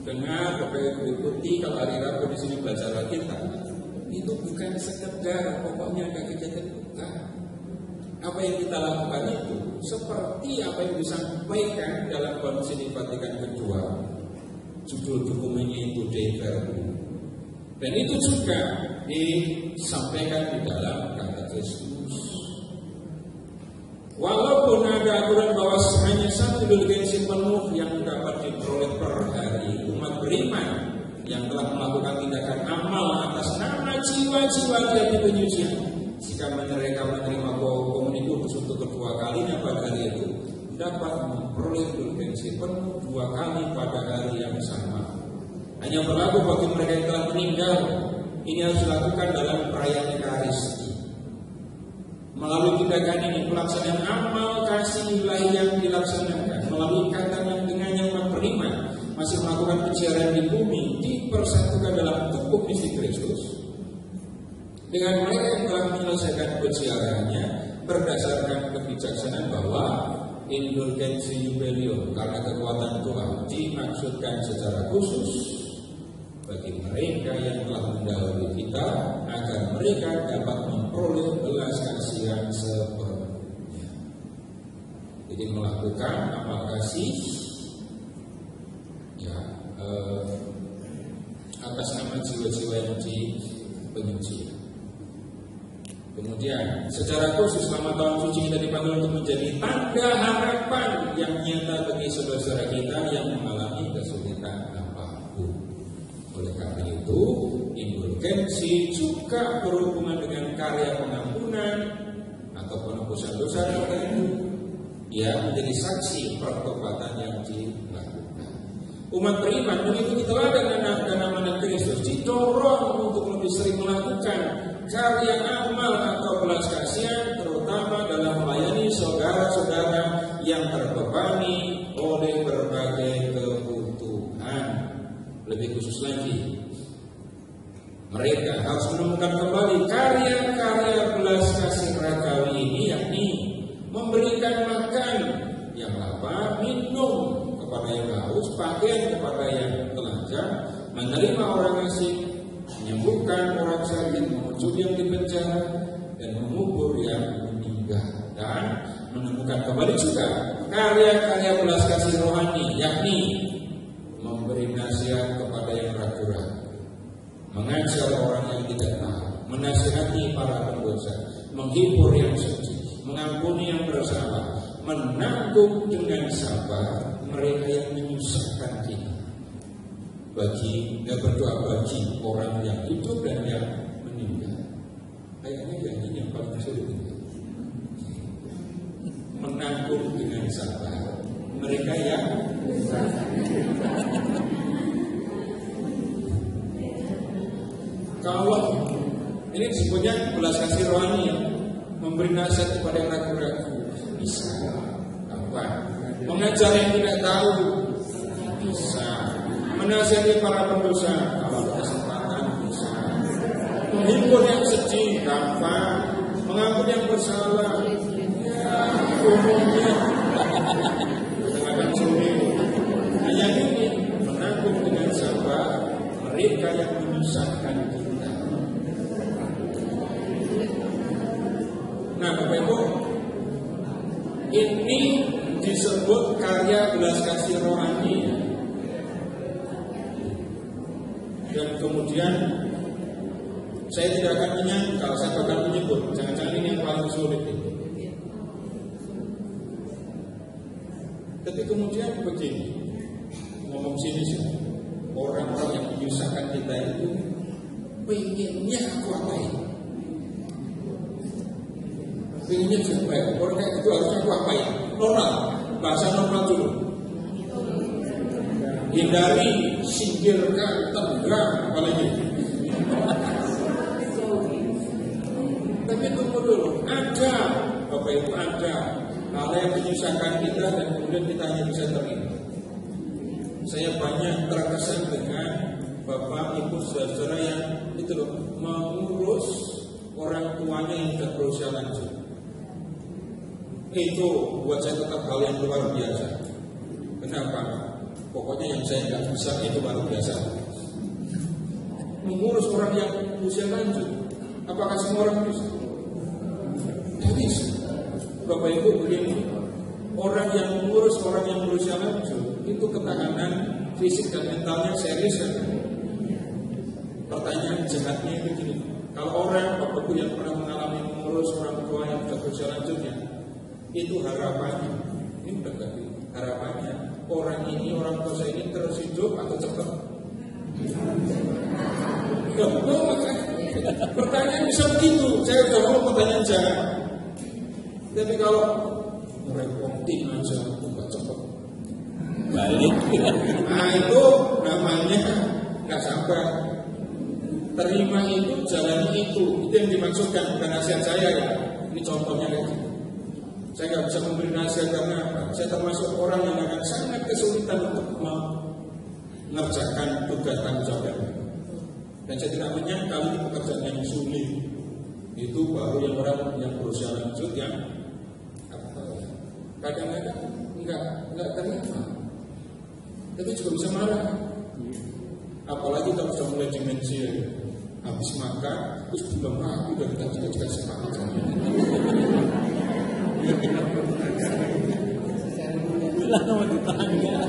dengar, Bapak Ibu ikuti kalau hari Rabu di sini belajar Alkitab, itu bukan sekedar pokoknya ada kegiatan buka. Apa yang kita lakukan itu seperti apa yang disampaikan dalam Konsili Vatikan II. Judul dokumennya itu Dei Verbum. Dan itu juga disampaikan di dalam Katekismus. Walaupun ada aturan bahwa hanya satu indulgensi penuh yang dapat diperoleh per hari, umat beriman yang telah melakukan tindakan amal atas nama jiwa-jiwa jadi penyucian, jika mereka menerima komuni kudus untuk kedua kalinya pada hari itu, dapat memperoleh indulgensi penuh 2 kali pada hari yang sama. Hanya berlaku bagi mereka yang telah meninggal. Ini harus dilakukan dalam perayaan Ekaristi. Melalui tindakan ini, pelaksanaan amal kasih ilahi yang dilaksanakan melalui ikatan yang dengannya umat beriman masih melakukan pencarian di bumi, dipersatukan dalam tubuh misi Kristus, Dengan mereka yang telah menyelesaikan persiarannya berdasarkan kebijaksanaan bahwa indulgensi jubileo karena kekuatan Tuhan dimaksudkan secara khusus bagi mereka yang telah mendahului kita agar mereka dapat memperoleh belas kasihan sepenuhnya. Jadi melakukan amal kasih ya atas nama jiwa-jiwa yang dibenci. Kemudian secara khusus selama tahun suci kita dipanggil untuk menjadi tanda harapan yang nyata bagi saudara-saudara kita yang mengalami kesulitan apapun. Oleh karena itu, indulgensi juga berhubungan dengan karya pengampunan atau penebusan dosa yang menjadi saksi pertobatan yang dilakukan. Umat beriman mengikuti teladan dan amanat Kristus didorong untuk lebih sering melakukan karya amal atau belas kasihan, terutama dalam melayani saudara-saudara yang terbebani oleh berbagai kebutuhan. Lebih khusus lagi, mereka harus menemukan kembali karya-karya belas kasih ragawi ini, yakni memberikan makan yang lapar, minum kepada yang haus, pakaian kepada yang telanjang, menerima orang asing, menyembuhkan orang sakit, mengujuk yang di penjara, dan mengubur yang meninggal, dan menemukan kembali juga karya-karya belas kasih rohani, yakni memberi nasihat kepada yang ragu-ragu, mengajar orang yang tidak tahu, menasihati para pendosa, menghibur yang sedih, mengampuni yang bersalah, menanggung dengan sabar mereka yang menyusahkan kita. Berdoa bagi orang yang hidup dan yang meninggal. Kayaknya ini yang paling sulit. Menanggung dengan sabar mereka yang kalau ini disebutnya belas kasih rohani ya, memberi nasihat kepada yang ragu-ragu bisa. Apa? Mengajar yang tidak tahu bisa. Menasihati para pendosa kalau ada kesempatan bisa. Menghibur yang sedih gampang. Mengampuni yang bersalah umumnya akan sulit. Hanya ini menanggung dengan sabar mereka yang menyusahkan kita. Nah, Bapak Ibu, ini disebut karya belas kasih rohani. Dan kemudian saya tidak akan menyangkal, saya akan menyebut jangan-jangan ini yang paling sulit itu. Tapi kemudian begini, ngomong sini orang-orang yang menyusahkan kita itu pengennya aku apain? Pengennya siapa ya? Orang kayak itu harusnya aku apain? Normal, bahasa normal dulu. Hindari, singkirkan, tenggelam, apalagi. Tapi tunggu dulu, ada Bapak Ibu, ada hal yang menyusahkan kita dan kemudian kita hanya bisa terima. Saya banyak terkesan dengan Bapak Ibu saudara yang itu loh, mengurus orang tuanya yang tidak berusia lanjut. Itu buat saya tetap hal yang luar biasa. Kenapa? Pokoknya yang saya tidak bisa itu baru biasa. Mengurus orang yang usia lanjut, apakah semua orang bisa? Tidak bisa. Bapak Ibu begini, orang yang mengurus orang yang berusia lanjut itu ketahanan fisik dan mentalnya serius kan? Pertanyaan jahatnya itu gini, kalau orang Bapak Ibu yang pernah mengalami mengurus orang tua yang sudah berusia lanjutnya, itu harapannya, ini berarti harapannya orang ini, orang tua saya ini terus hidup atau cepat? Pertanyaan bisa begitu. Saya sudah mau pertanyaan jahat. Tapi kalau merepotin aja nggak cepat balik. Nah itu namanya nggak sabar. Terima itu, jalani itu yang dimaksudkan, bukan nasihat saya ya. Ini contohnya kayak gitu. Saya nggak bisa memberi nasihat karena apa? Saya termasuk orang yang akan sangat kesulitan untuk mengerjakan tugas tanggung jawab. Dan saya tidak menyangkal ini pekerjaan yang sulit. Itu baru yang orang yang berusia lanjut yang kadang-kadang nggak terima, tapi juga bisa marah. Apalagi kalau sudah mulai demensia, habis makan terus bilang aku udah dikasih makan. Lah mau ditanya.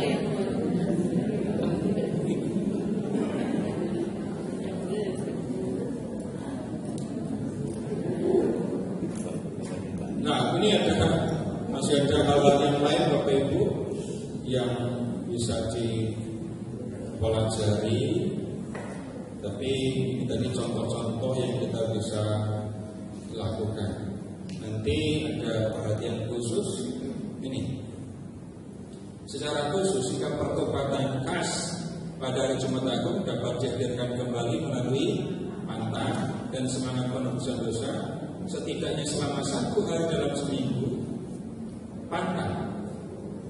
Nah, ini masih ada hal-hal yang lain Bapak Ibu yang bisa dipelajari, tapi ini tadi contoh-contoh yang kita bisa lakukan. Nanti ada perhatian khusus ini. Secara khusus sikap pertobatan khas pada hari Jumat Agung dapat dihadirkan kembali melalui pantang dan semangat penebusan dosa setidaknya selama 1 hari dalam seminggu. Pantang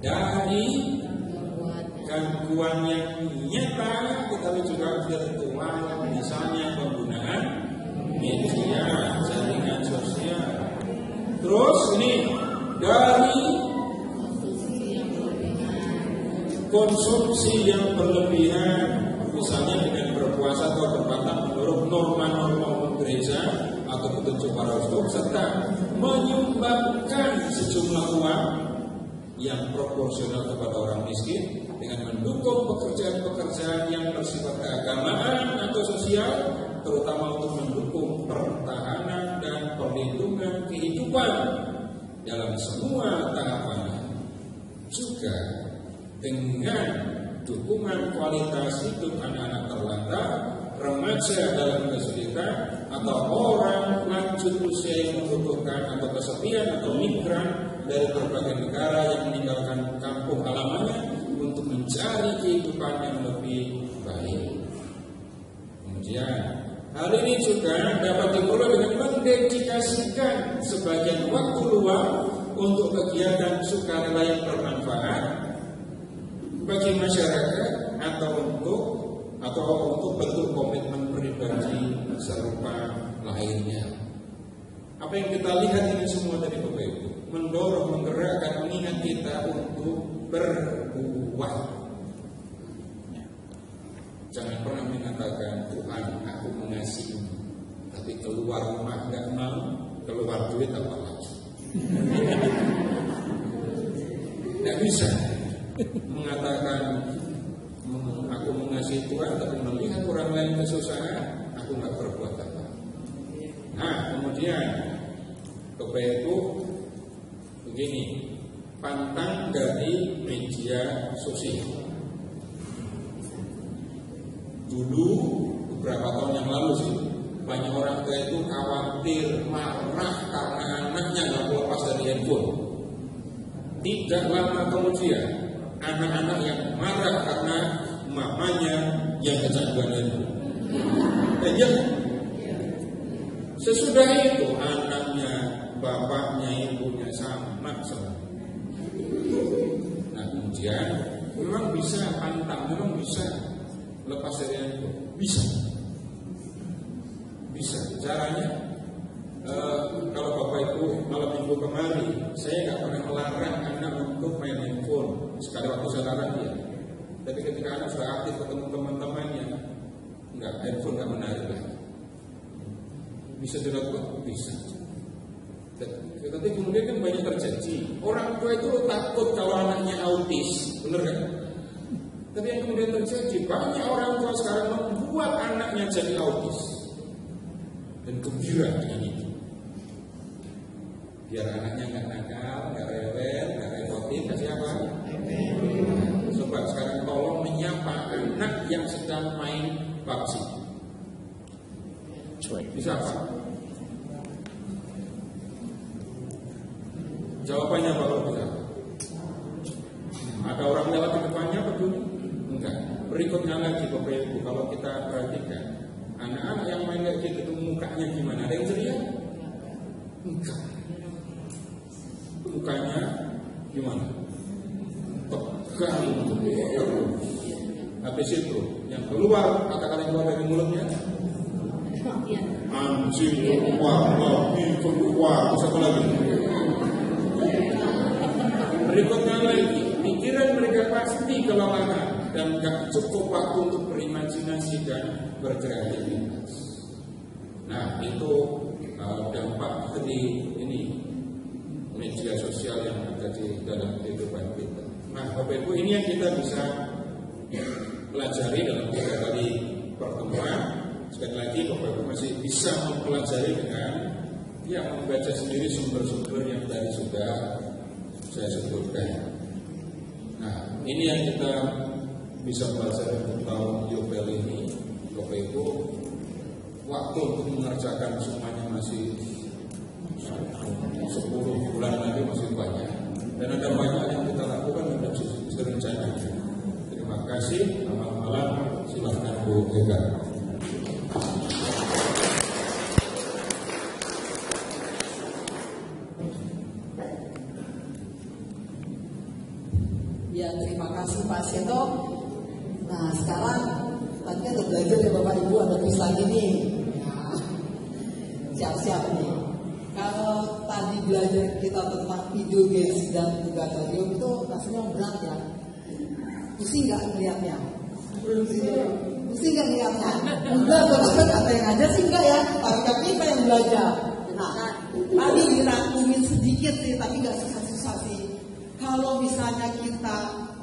dari gangguan yang nyata, tetapi juga virtual, misalnya penggunaan media, jaringan sosial. Terus ini dari konsumsi yang berlebihan, misalnya dengan berpuasa atau berpantang menurut norma-norma gereja atau petunjuk para uskup, serta menyumbangkan sejumlah uang yang proporsional kepada orang miskin dengan mendukung pekerjaan-pekerjaan yang bersifat keagamaan atau sosial, terutama untuk mendukung pertahanan dan perlindungan kehidupan dalam semua tahapannya. Juga dengan dukungan kualitas hidup anak-anak terlantar, remaja dalam kesulitan, atau orang lanjut usia yang membutuhkan, atau kesepian atau migran dari berbagai negara yang meninggalkan kampung halamannya untuk mencari kehidupan yang lebih baik. Kemudian hal ini juga dapat dimulai dengan mendedikasikan sebagian waktu luang untuk kegiatan sukarela yang bermanfaat bagi masyarakat atau untuk bentuk komitmen pribadi serupa lainnya. Apa yang kita lihat ini semua dari Bapak Ibu mendorong, menggerakkan, mengingat kita untuk berbuat. Jangan pernah mengatakan Tuhan aku mengasihi, tapi keluar rumah nggak mau, keluar duit apa lagi? Nggak bisa mengatakan aku mengasihi Tuhan, tapi melihat orang lain kesusahan, aku nggak berbuat apa. Nah, kemudian Bapak Ibu begini, pantang dari media sosial. Dulu beberapa tahun yang lalu sih, banyak orang tua itu khawatir, marah karena anaknya nggak lepas dari handphone. Tidak lama kemudian, anak-anak yang marah karena mamanya yang kecanduan handphone. Sesudah itu anaknya, bapaknya, ibunya sama. Nah, kemudian memang bisa pantang, memang bisa lepas dari handphone, bisa. Caranya, kalau Bapak Ibu malam minggu kemarin, saya nggak pernah melarang anak untuk main handphone. Sekali waktu saya larang dia, tapi ketika anak sudah aktif ketemu teman-temannya, handphone nggak menarik lagi. Bisa dilakukan, bisa. Tapi kemudian kan banyak terjadi. Orang tua itu takut kalau anaknya autis, benar kan? Tapi yang kemudian terjadi, banyak orang tua sekarang membuat anaknya jadi autis dan gembira dengan itu. Biar anaknya nggak nakal, nggak rewel, nggak repotin, kasih apa? Sobat sekarang tolong menyapa anak yang sedang main PUBG. Bisa apa? Jawabannya apa kalau bisa? Ada orang lewat di depannya peduli? Enggak. Berikutnya lagi Bapak Ibu, kalau kita perhatikan anak-anak yang main kayak gitu mukanya gimana? Ada yang ceria? Enggak. Mukanya gimana? Tegang. Habis itu yang keluar, kata-kata yang keluar dari mulutnya Anjing keluar, babi keluar, satu lagi. Berikutnya lagi, pikiran mereka pasti kelelahan dan gak cukup waktu untuk berimajinasi dan berkreativitas. Nah, itu dampak dari ini media sosial yang ada di dalam kehidupan kita. Nah, Bapak Ibu, ini yang kita bisa pelajari dalam 3 kali pertemuan. Sekali lagi Bapak Ibu masih bisa mempelajari dengan membaca sendiri sumber-sumber yang tadi sudah saya sebutkan. Nah, ini yang kita bisa belajar untuk tahun Yobel ini, Bapak Ibu. Waktu untuk mengerjakan semuanya masih 10 bulan lagi, masih banyak. Dan ada banyak yang kita lakukan dan serencana. Terima kasih. Selamat malam. Silakan Bu Ega. Ya, terima kasih Pak Seto. Nah, sekarang tadi kan udah belajar ya Bapak Ibu, ada tulisan ini. Nah, siap-siap nih. Kalau tadi belajar kita tentang video games dan tugasarium itu rasanya berat ya. Pusing nggak ngeliatnya? Pusing nggak ngeliatnya? Enggak, teman-teman ada yang aja sih enggak ya. Tapi kita yang belajar. Nah, tadi dirangkumin sedikit sih, tapi nggak susah-susah sih. Kalau misalnya kita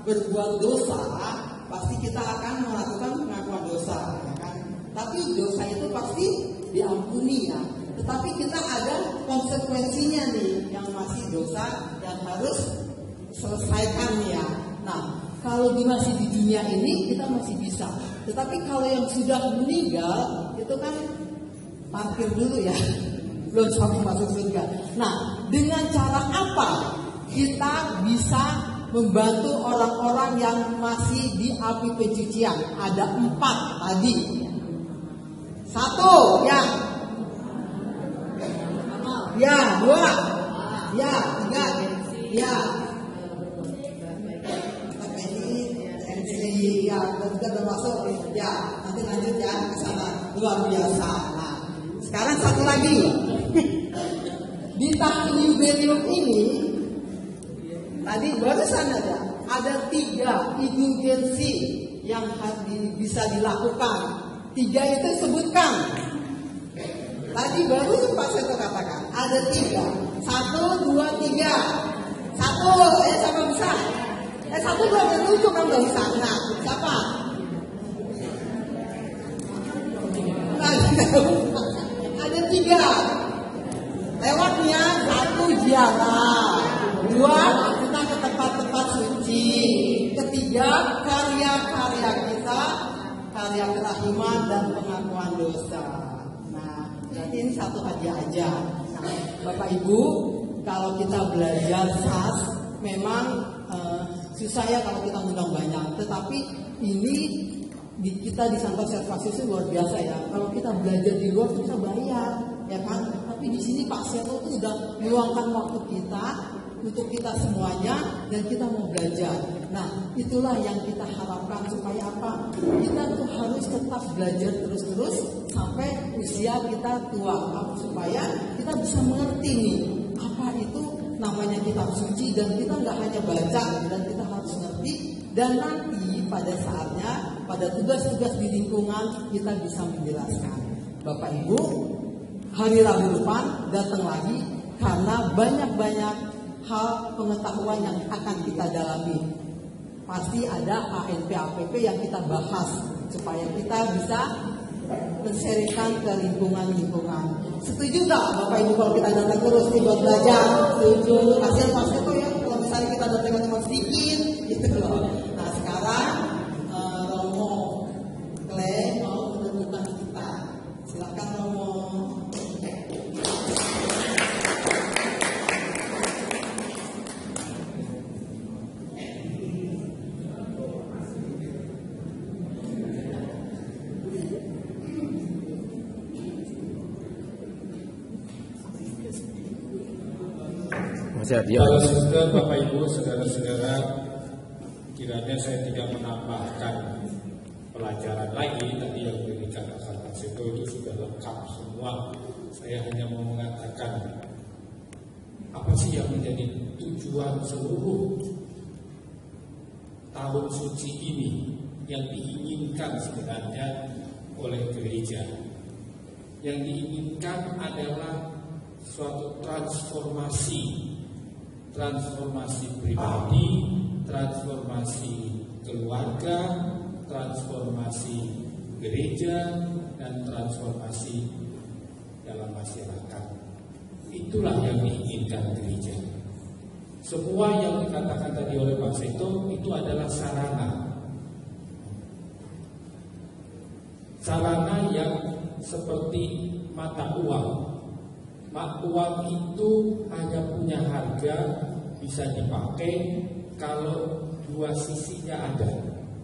berbuat dosa, pasti kita akan melakukan pengakuan dosa, ya kan? Tapi dosa itu pasti diampuni ya. Tetapi kita ada konsekuensinya nih, yang masih dosa dan harus selesaikan ya. Nah, kalau masih di dunia ini kita masih bisa. Tetapi kalau yang sudah meninggal itu kan parkir dulu ya, belum sampai masuk surga. Nah, dengan cara apa kita bisa membantu orang-orang yang masih di api pencucian? Ada 4 tadi. 1 ya. Ya, 2. Ya, 3. Ya. MC ya, kita udah masuk. Ya, nanti lanjut ya ke sana. Luar biasa. Nah, sekarang 1 lagi. Di tahun jubileum ini tadi barusan ada 3 indulgensi yang bisa dilakukan. 3 itu sebutkan. Tadi baru Pak Seto katakan ada 3. 1, 2, 3. 1, siapa bisa? 1 belum tentu kan nggak bisa. Nah, siapa? Ada 3. Lewat ya. 1 ziarah. 2 kita ke tempat-tempat suci. 3 karya-karya kita, karya kerahiman dan pengakuan dosa. Nah, berarti ini 1 hadiah aja. Nah, Bapak Ibu, kalau kita belajar SAS memang susah ya kalau kita ngundang banyak. Tetapi ini kita di Santo Servasius itu luar biasa ya. Kalau kita belajar di luar kita bayar, ya kan? Tapi di sini Pak Seto itu sudah meluangkan waktu kita untuk kita semuanya dan kita mau belajar. Nah, itulah yang kita harapkan supaya apa? Kita tuh harus tetap belajar terus-terus sampai usia kita tua, supaya kita bisa mengerti nih apa itu namanya kitab suci, dan kita nggak hanya baca dan kita harus ngerti, dan nanti pada saatnya pada tugas-tugas di lingkungan kita bisa menjelaskan. Bapak Ibu, hari Rabu depan datang lagi karena banyak-banyak hal pengetahuan yang akan kita dalami. Pasti ada ANP APP yang kita bahas supaya kita bisa menshare-kan ke lingkungan-lingkungan. Setuju nggak Bapak Ibu kalau kita datang terus nih buat belajar? Setuju. Kasihan Pak Seto ya kalau misalnya kita datang cuma sedikit gitu loh. Nah, sekarang Romo Clay mau menentukan kita. Silakan Romo. Kalau sudah Bapak Ibu, saudara-saudara, kiranya saya tidak menambahkan pelajaran lagi tadi yang dikatakan Pak Seto itu sudah lengkap semua. Saya hanya mau mengatakan apa sih yang menjadi tujuan seluruh tahun suci ini yang diinginkan sebenarnya oleh gereja. Yang diinginkan adalah suatu transformasi pribadi, transformasi keluarga, transformasi gereja, dan transformasi dalam masyarakat. Itulah yang diinginkan gereja. Semua yang dikatakan tadi oleh Pak Seto itu adalah sarana yang seperti mata uang. Uang itu hanya punya harga, bisa dipakai kalau dua sisinya ada.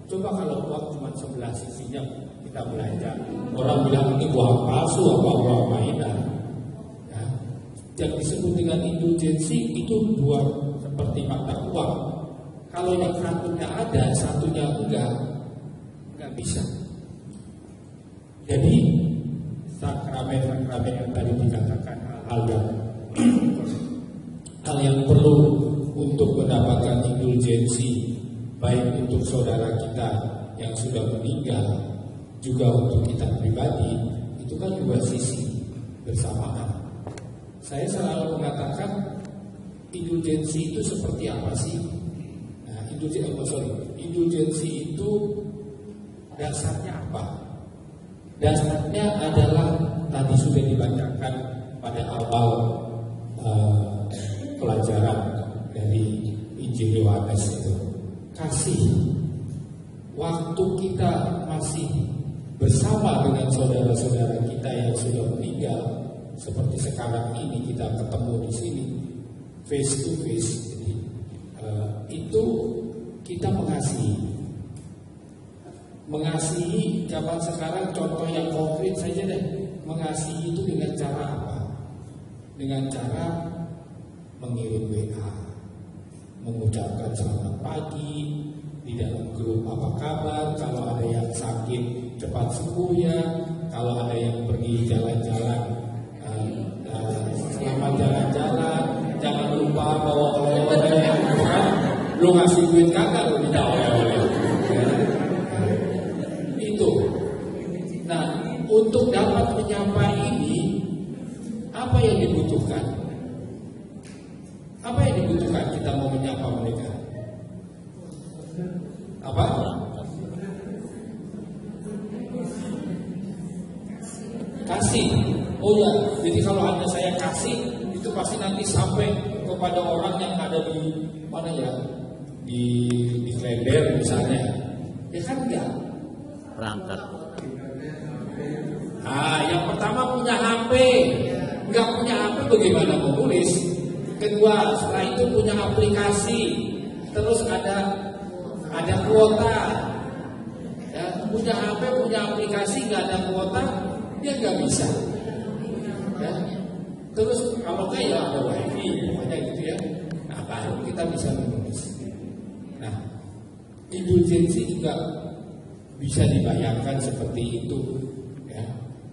Coba kalau uang cuma sebelah sisinya kita belanja, orang bilang ini uang palsu, uang mainan. Ya. Yang disebut dengan indulgensi itu dua seperti mata uang. Kalau yang satunya ada, satunya enggak bisa. Jadi sakramen yang tadi dikatakan hal yang perlu untuk mendapatkan indulgensi, baik untuk saudara kita yang sudah meninggal, juga untuk kita pribadi, itu kan dua sisi bersamaan. Saya selalu mengatakan indulgensi itu seperti apa sih? Nah, indulgensi itu dasarnya apa? Dasarnya adalah tadi sudah dibacakan pada awal pelajaran dari Injil Yohanes itu, kasih. Waktu kita masih bersama dengan saudara-saudara kita yang sudah meninggal, seperti sekarang ini kita ketemu di sini face to face, jadi, itu kita mengasihi zaman sekarang. Contoh yang konkret saja deh, mengasihi itu dengan cara apa? Dengan cara mengirim WA, mengucapkan selamat pagi di dalam grup apa kabar, kalau ada yang sakit cepat sembuh ya, kalau ada yang pergi jalan-jalan selamat jalan-jalan, jangan lupa bawa oleh-oleh, lu ngasih duit kagak lu minta oleh-oleh. Itu. Nah, untuk dapat menyapa ini, apa yang dibutuhkan? Apa yang dibutuhkan kita mau menyapa mereka? Apa? Kasih. Oh ya, jadi kalau ada saya kasih, itu pasti nanti sampai kepada orang yang ada di mana ya? Di Klender misalnya. Ya kan enggak? Perangkat. Yang pertama punya HP. Enggak punya HP bagaimana menulis? Kedua, setelah itu punya aplikasi. Terus ada kuota. Ya, punya HP, punya aplikasi, nggak ada kuota, dia nggak bisa. Ya. Terus kalau kayak ada wifi, pokoknya gitu ya. Nah, baru kita bisa menulis. Nah, indulgensi juga bisa dibayangkan seperti itu. Ya.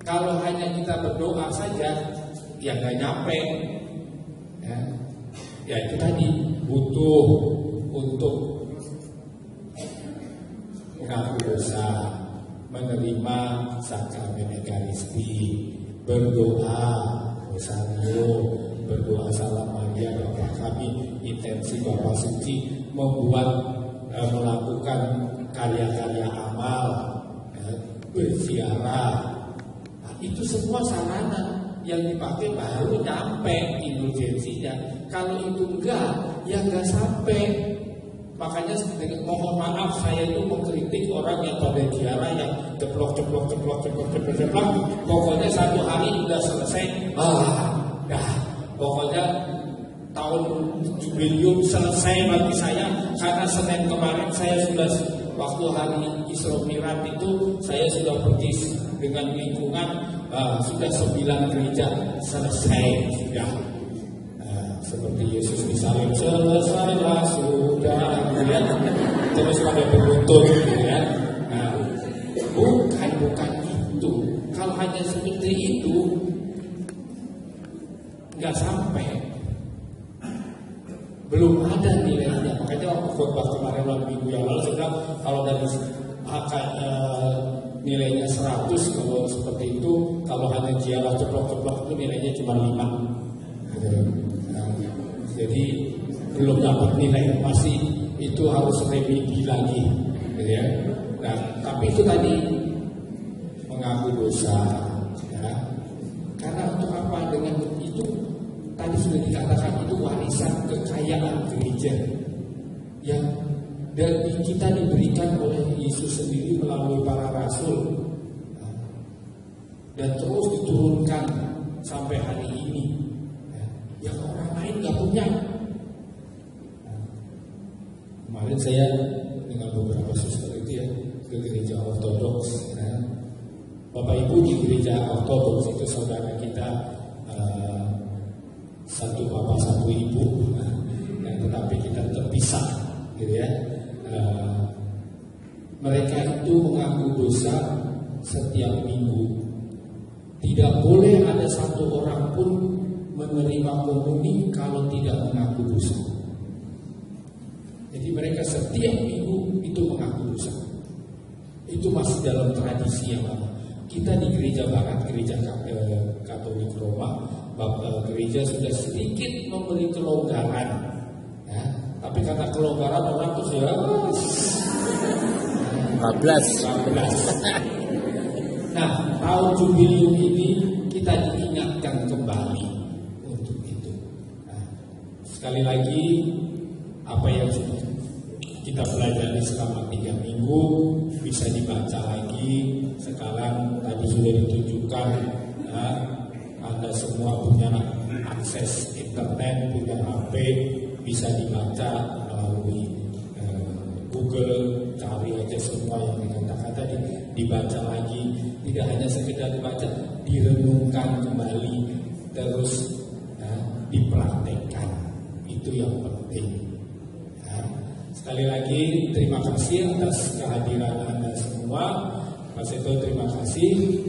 Kalau hanya kita berdoa saja, ya nggak nyampe. Ya itu tadi butuh untuk mengaku dosa, menerima sakramen Ekaristi, berdoa rosario, berdoa salam Maria Bapa kami, intensi Bapa Suci, melakukan karya-karya amal, berziarah. Nah, itu semua sarana yang dipakai baru nyampe indulgensinya. Kalau itu enggak, ya enggak sampai. Makanya mohon maaf, saya itu mengkritik orang yang pada ziarah yang ceplok. Pokoknya satu hari udah selesai. Pokoknya tahun jubilium selesai bagi saya. Karena Senin kemarin saya sudah, waktu hari Isra Mi'raj itu saya sudah pergi dengan lingkungan, sudah 9 gereja selesai sudah. Seperti Yesus disalib, selesailah sudah, ya. Terus pada beruntun, ya. Bukan itu. hal-hal yang seperti itu nggak sampai, belum ada nilainya. Makanya waktu khotbah kemarin minggu yang lalu saya bilang kalau dari nilainya 100, kalau seperti itu, kalau hanya jialah ceplok-ceplok itu nilainya cuma 5. Jadi belum dapat nilai, masih itu harus remedi lagi, gitu ya. Nah, tapi itu tadi mengaku dosa, ya. Karena untuk apa? Dengan itu tadi sudah dikatakan itu warisan kekayaan gereja yang dari kita diberikan oleh Yesus sendiri melalui para rasul, dan terus diturunkan sampai hari ini, yang orang lain nggak punya. Kemarin saya dengan beberapa suster itu ya ke gereja ortodoks. Bapak Ibu di gereja ortodoks itu saudara kita, satu bapak satu ibu, tetapi kita terpisah, gitu ya. Mereka itu mengaku dosa setiap minggu. Tidak boleh ada satu orang pun menerima komuni kalau tidak mengaku dosa. Jadi mereka setiap minggu itu mengaku dosa. Itu masih dalam tradisi yang lama. Kita di gereja Barat, gereja Katolik Roma, gereja sudah sedikit memberi kelonggaran, ya. Tapi kata kelonggaran orang tuh ya 14. Nah, tahun jubilium ini kita diingatkan kembali untuk itu. Nah, sekali lagi apa yang sudah kita pelajari selama 3 minggu bisa dibaca lagi. Sekarang tadi sudah ditunjukkan, ya, Anda semua punya akses internet, punya HP, bisa dibaca melalui Google, cari aja semua yang dikatakan tadi, dibaca lagi. Tidak hanya sekedar dibaca, direnungkan kembali, terus ya, dipraktekkan. Itu yang penting. Ya. Sekali lagi terima kasih atas kehadiran Anda semua. Pak Seto terima kasih.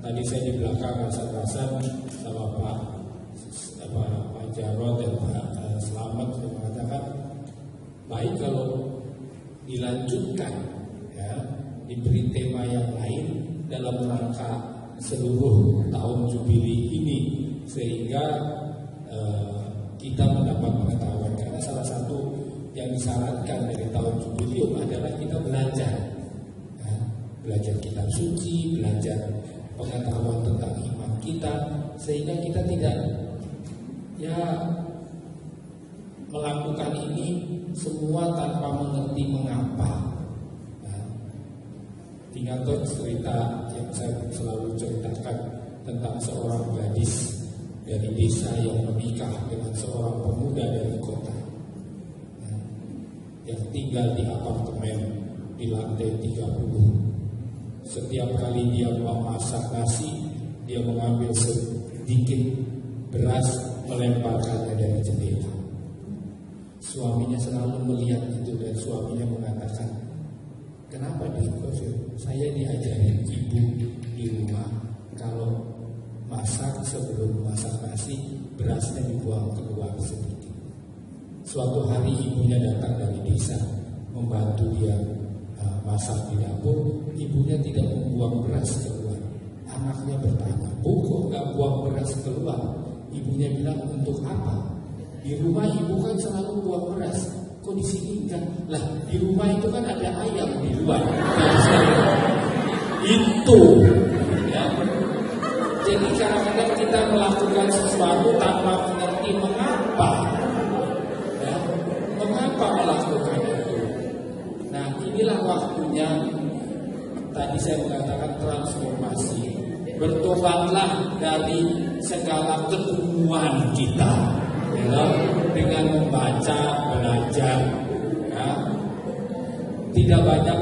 Tadi saya di belakang rasa-rasa sama Pak Jarod dan Pak Selamat sudah mengatakan baik kalau dilanjutkan, ya, diberi tema yang lain dalam rangka seluruh tahun jubili ini, sehingga kita mendapat pengetahuan. Karena salah satu yang disyaratkan dari tahun jubilium adalah kita belajar, ya, belajar kitab suci, belajar pengetahuan tentang iman kita, sehingga kita tidak melakukan ini semua tanpa mengerti mengapa. Nah, tinggal cerita yang saya selalu ceritakan tentang seorang gadis dari desa yang menikah dengan seorang pemuda dari kota, nah, yang tinggal di apartemen di lantai 30. Setiap kali dia memasak nasi, dia mengambil sedikit beras, melemparkannya dari jendela. Suaminya selalu melihat itu dan suaminya mengatakan, kenapa saya diajarin ibu di rumah kalau masak sebelum masak nasi berasnya dibuang keluar sedikit. Suatu hari ibunya datang dari desa membantu dia masak di dapur, ibunya tidak membuang beras keluar. Anaknya bertanya, "Bu, kok nggak buang beras keluar?" Ibunya bilang, "Untuk apa? Di rumah ibu kan selalu buang beras. Kok di sini enggak?" Lah, di rumah itu kan ada ayam di luar. Itu, ya. Jadi kadang-kadang kita melakukan sesuatu tanpa mengerti mengapa, ya. Mengapa melakukan itu? Nah, inilah waktunya. Tadi saya mengatakan transformasi. Bertobatlah dari segala kedunguan kita, ya, dengan membaca, belajar, ya. Tidak banyak.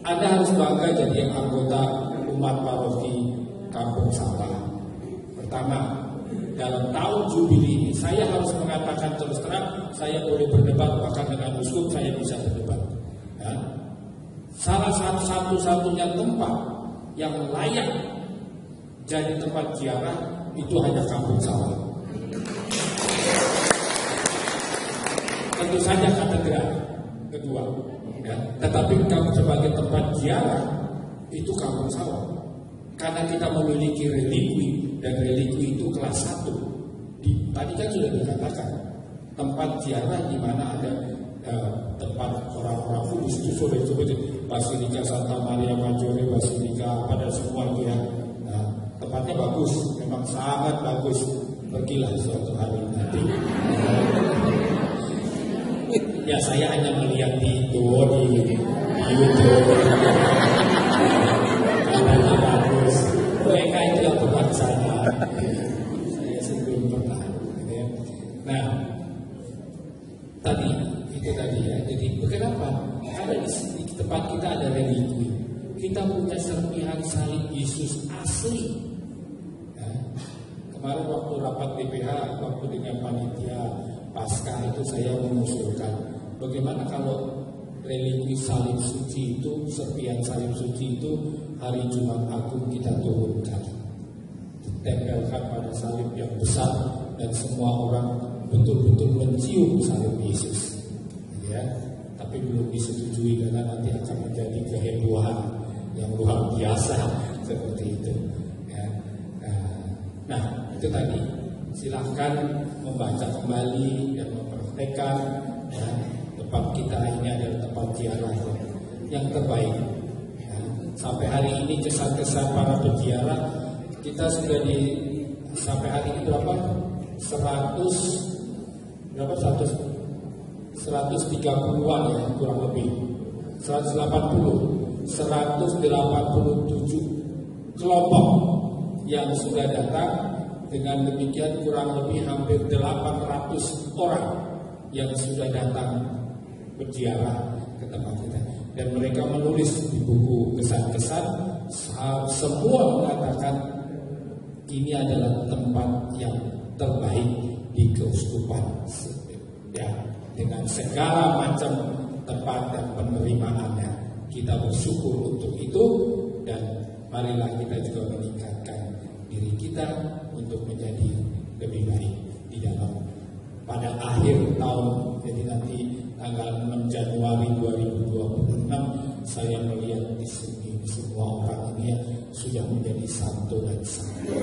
Anda harus bangga jadi anggota umat paroki Kampung Sawah. Pertama, dalam tahun jubili ini saya harus mengatakan terus terang, saya boleh berdebat bahkan dengan uskup saya bisa berdebat. Ya. Salah satu-satunya tempat yang layak jadi tempat ziarah itu hanya Kampung Sawah. Tentu saja katedral kedua, ya. Tetapi kalau sebagai tempat ziarah itu Kampung Sawah, karena kita memiliki relikwi dan relikwi itu kelas 1. Tadi kan sudah dikatakan tempat ziarah di mana ada tempat orang-orang kudus itu sudah disebut Basilika Santa Maria Maggiore, Basilika pada semua itu ya. Nah, tempatnya bagus, memang sangat bagus. Pergilah suatu hari nanti. Ya saya hanya melihat di YouTube. Katanya bagus. Mereka itu yang tempat sana. Saya sebelum pernah. Nah, tadi ya. Jadi kenapa? Karena di tempat kita ada relikwi. Kita punya serpihan salib Yesus asli. Ya. Kemarin waktu rapat BPH, waktu dengan panitia Paskah itu saya mengusulkan bagaimana kalau relikwi salib suci itu, serpihan salib suci itu hari Jumat Agung kita turunkan, ditempelkan pada salib yang besar dan semua orang betul-betul mencium salib Yesus, ya. Tapi belum disetujui karena nanti akan menjadi kehebohan yang luar biasa seperti itu, ya. Nah itu tadi, silahkan membaca kembali dan mempraktekkan, ya. Tempat kita ini adalah tempat ziarah yang terbaik, ya. Sampai hari ini kesan-kesan para peziarah kita sudah sampai hari ini berapa? 130-an ya, kurang lebih 187 kelompok yang sudah datang. Dengan demikian kurang lebih hampir 800 orang yang sudah datang berziarah ke tempat kita. Dan mereka menulis di buku kesan-kesan, semua mengatakan ini adalah tempat yang terbaik di keuskupan, ya, dengan segala macam tempat dan penerimaannya. Kita bersyukur untuk itu, dan marilah kita juga meningkatkan diri kita untuk menjadi lebih baik di dalam pada akhir tahun. Jadi nanti tanggal 6 Januari 2026 saya melihat di sini semua orang ini sudah menjadi santo dan santo.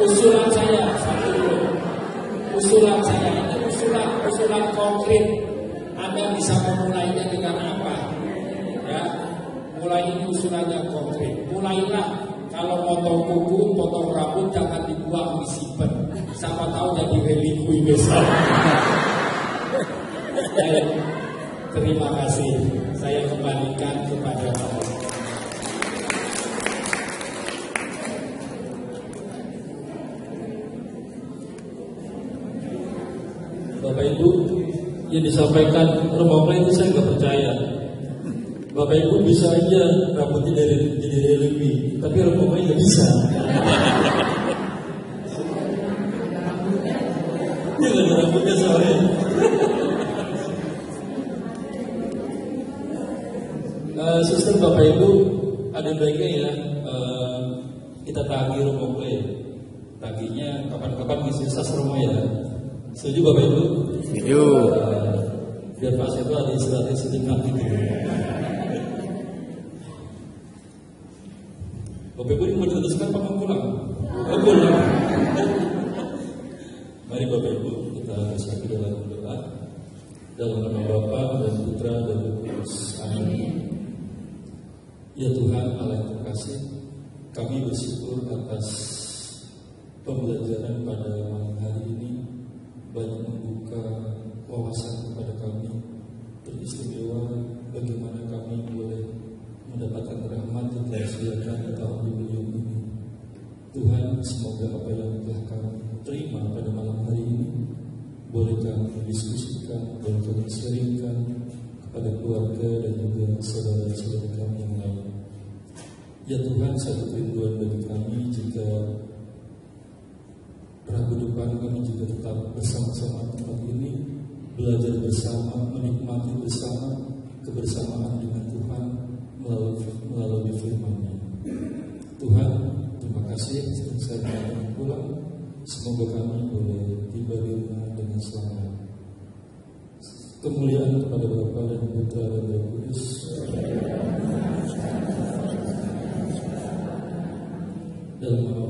Usulan saya ini usulan konkret. Anda bisa memulainya dengan apa? Ya, mulai ini usulannya konkret. Mulailah kalau potong kuku, potong rambut jangan dibuang, disimpan. Siapa tahu jadi relikwi besar. Terima kasih. Saya kembalikan kepada Bapak. Bapak Ibu, yang disampaikan Romo itu saya nggak percaya. Bapak Ibu bisa aja rambutnya jadi relikwi, tapi Romo nggak bisa. Dia nggak ada rambutnya soalnya. Sistem Bapak Ibu ada baiknya ya, kita tagih Romo Play. Tagihnya kapan-kapan ngisi sas Romo ya. Setuju Bapak Ibu? Setuju. Biar pas itu ada istirahat sejenak gitu. Bapak Ibu mau diteruskan apa mau pulang? Oh, pulang. Mari Bapak Ibu kita bersatu dalam doa. Dalam nama Bapa dan Putra dan Roh Kudus. Amin. Ya Tuhan Allah yang terkasih, kami bersyukur atas pembelajaran pada malam hari ini, banyak membuka wawasan kepada kami, teristimewa bagaimana kami boleh mendapatkan rahmat yang disediakan di tahun 2000 ini. Tuhan, semoga apa yang telah kami terima pada malam hari ini boleh kami diskusikan, boleh kami sharingkan kepada keluarga dan juga saudara-saudara kami yang lain. Ya Tuhan, satu kerinduan bagi kami jika Rabu depan kami juga tetap bersama-sama tempat ini, belajar bersama, menikmati bersama kebersamaan dengan Tuhan melalui firman-Nya. Tuhan, terima kasih saya kami pulang. Semoga kami boleh tiba di rumah dengan selamat. Kemuliaan kepada Bapa dan Putra dan Roh Kudus. Dalam nama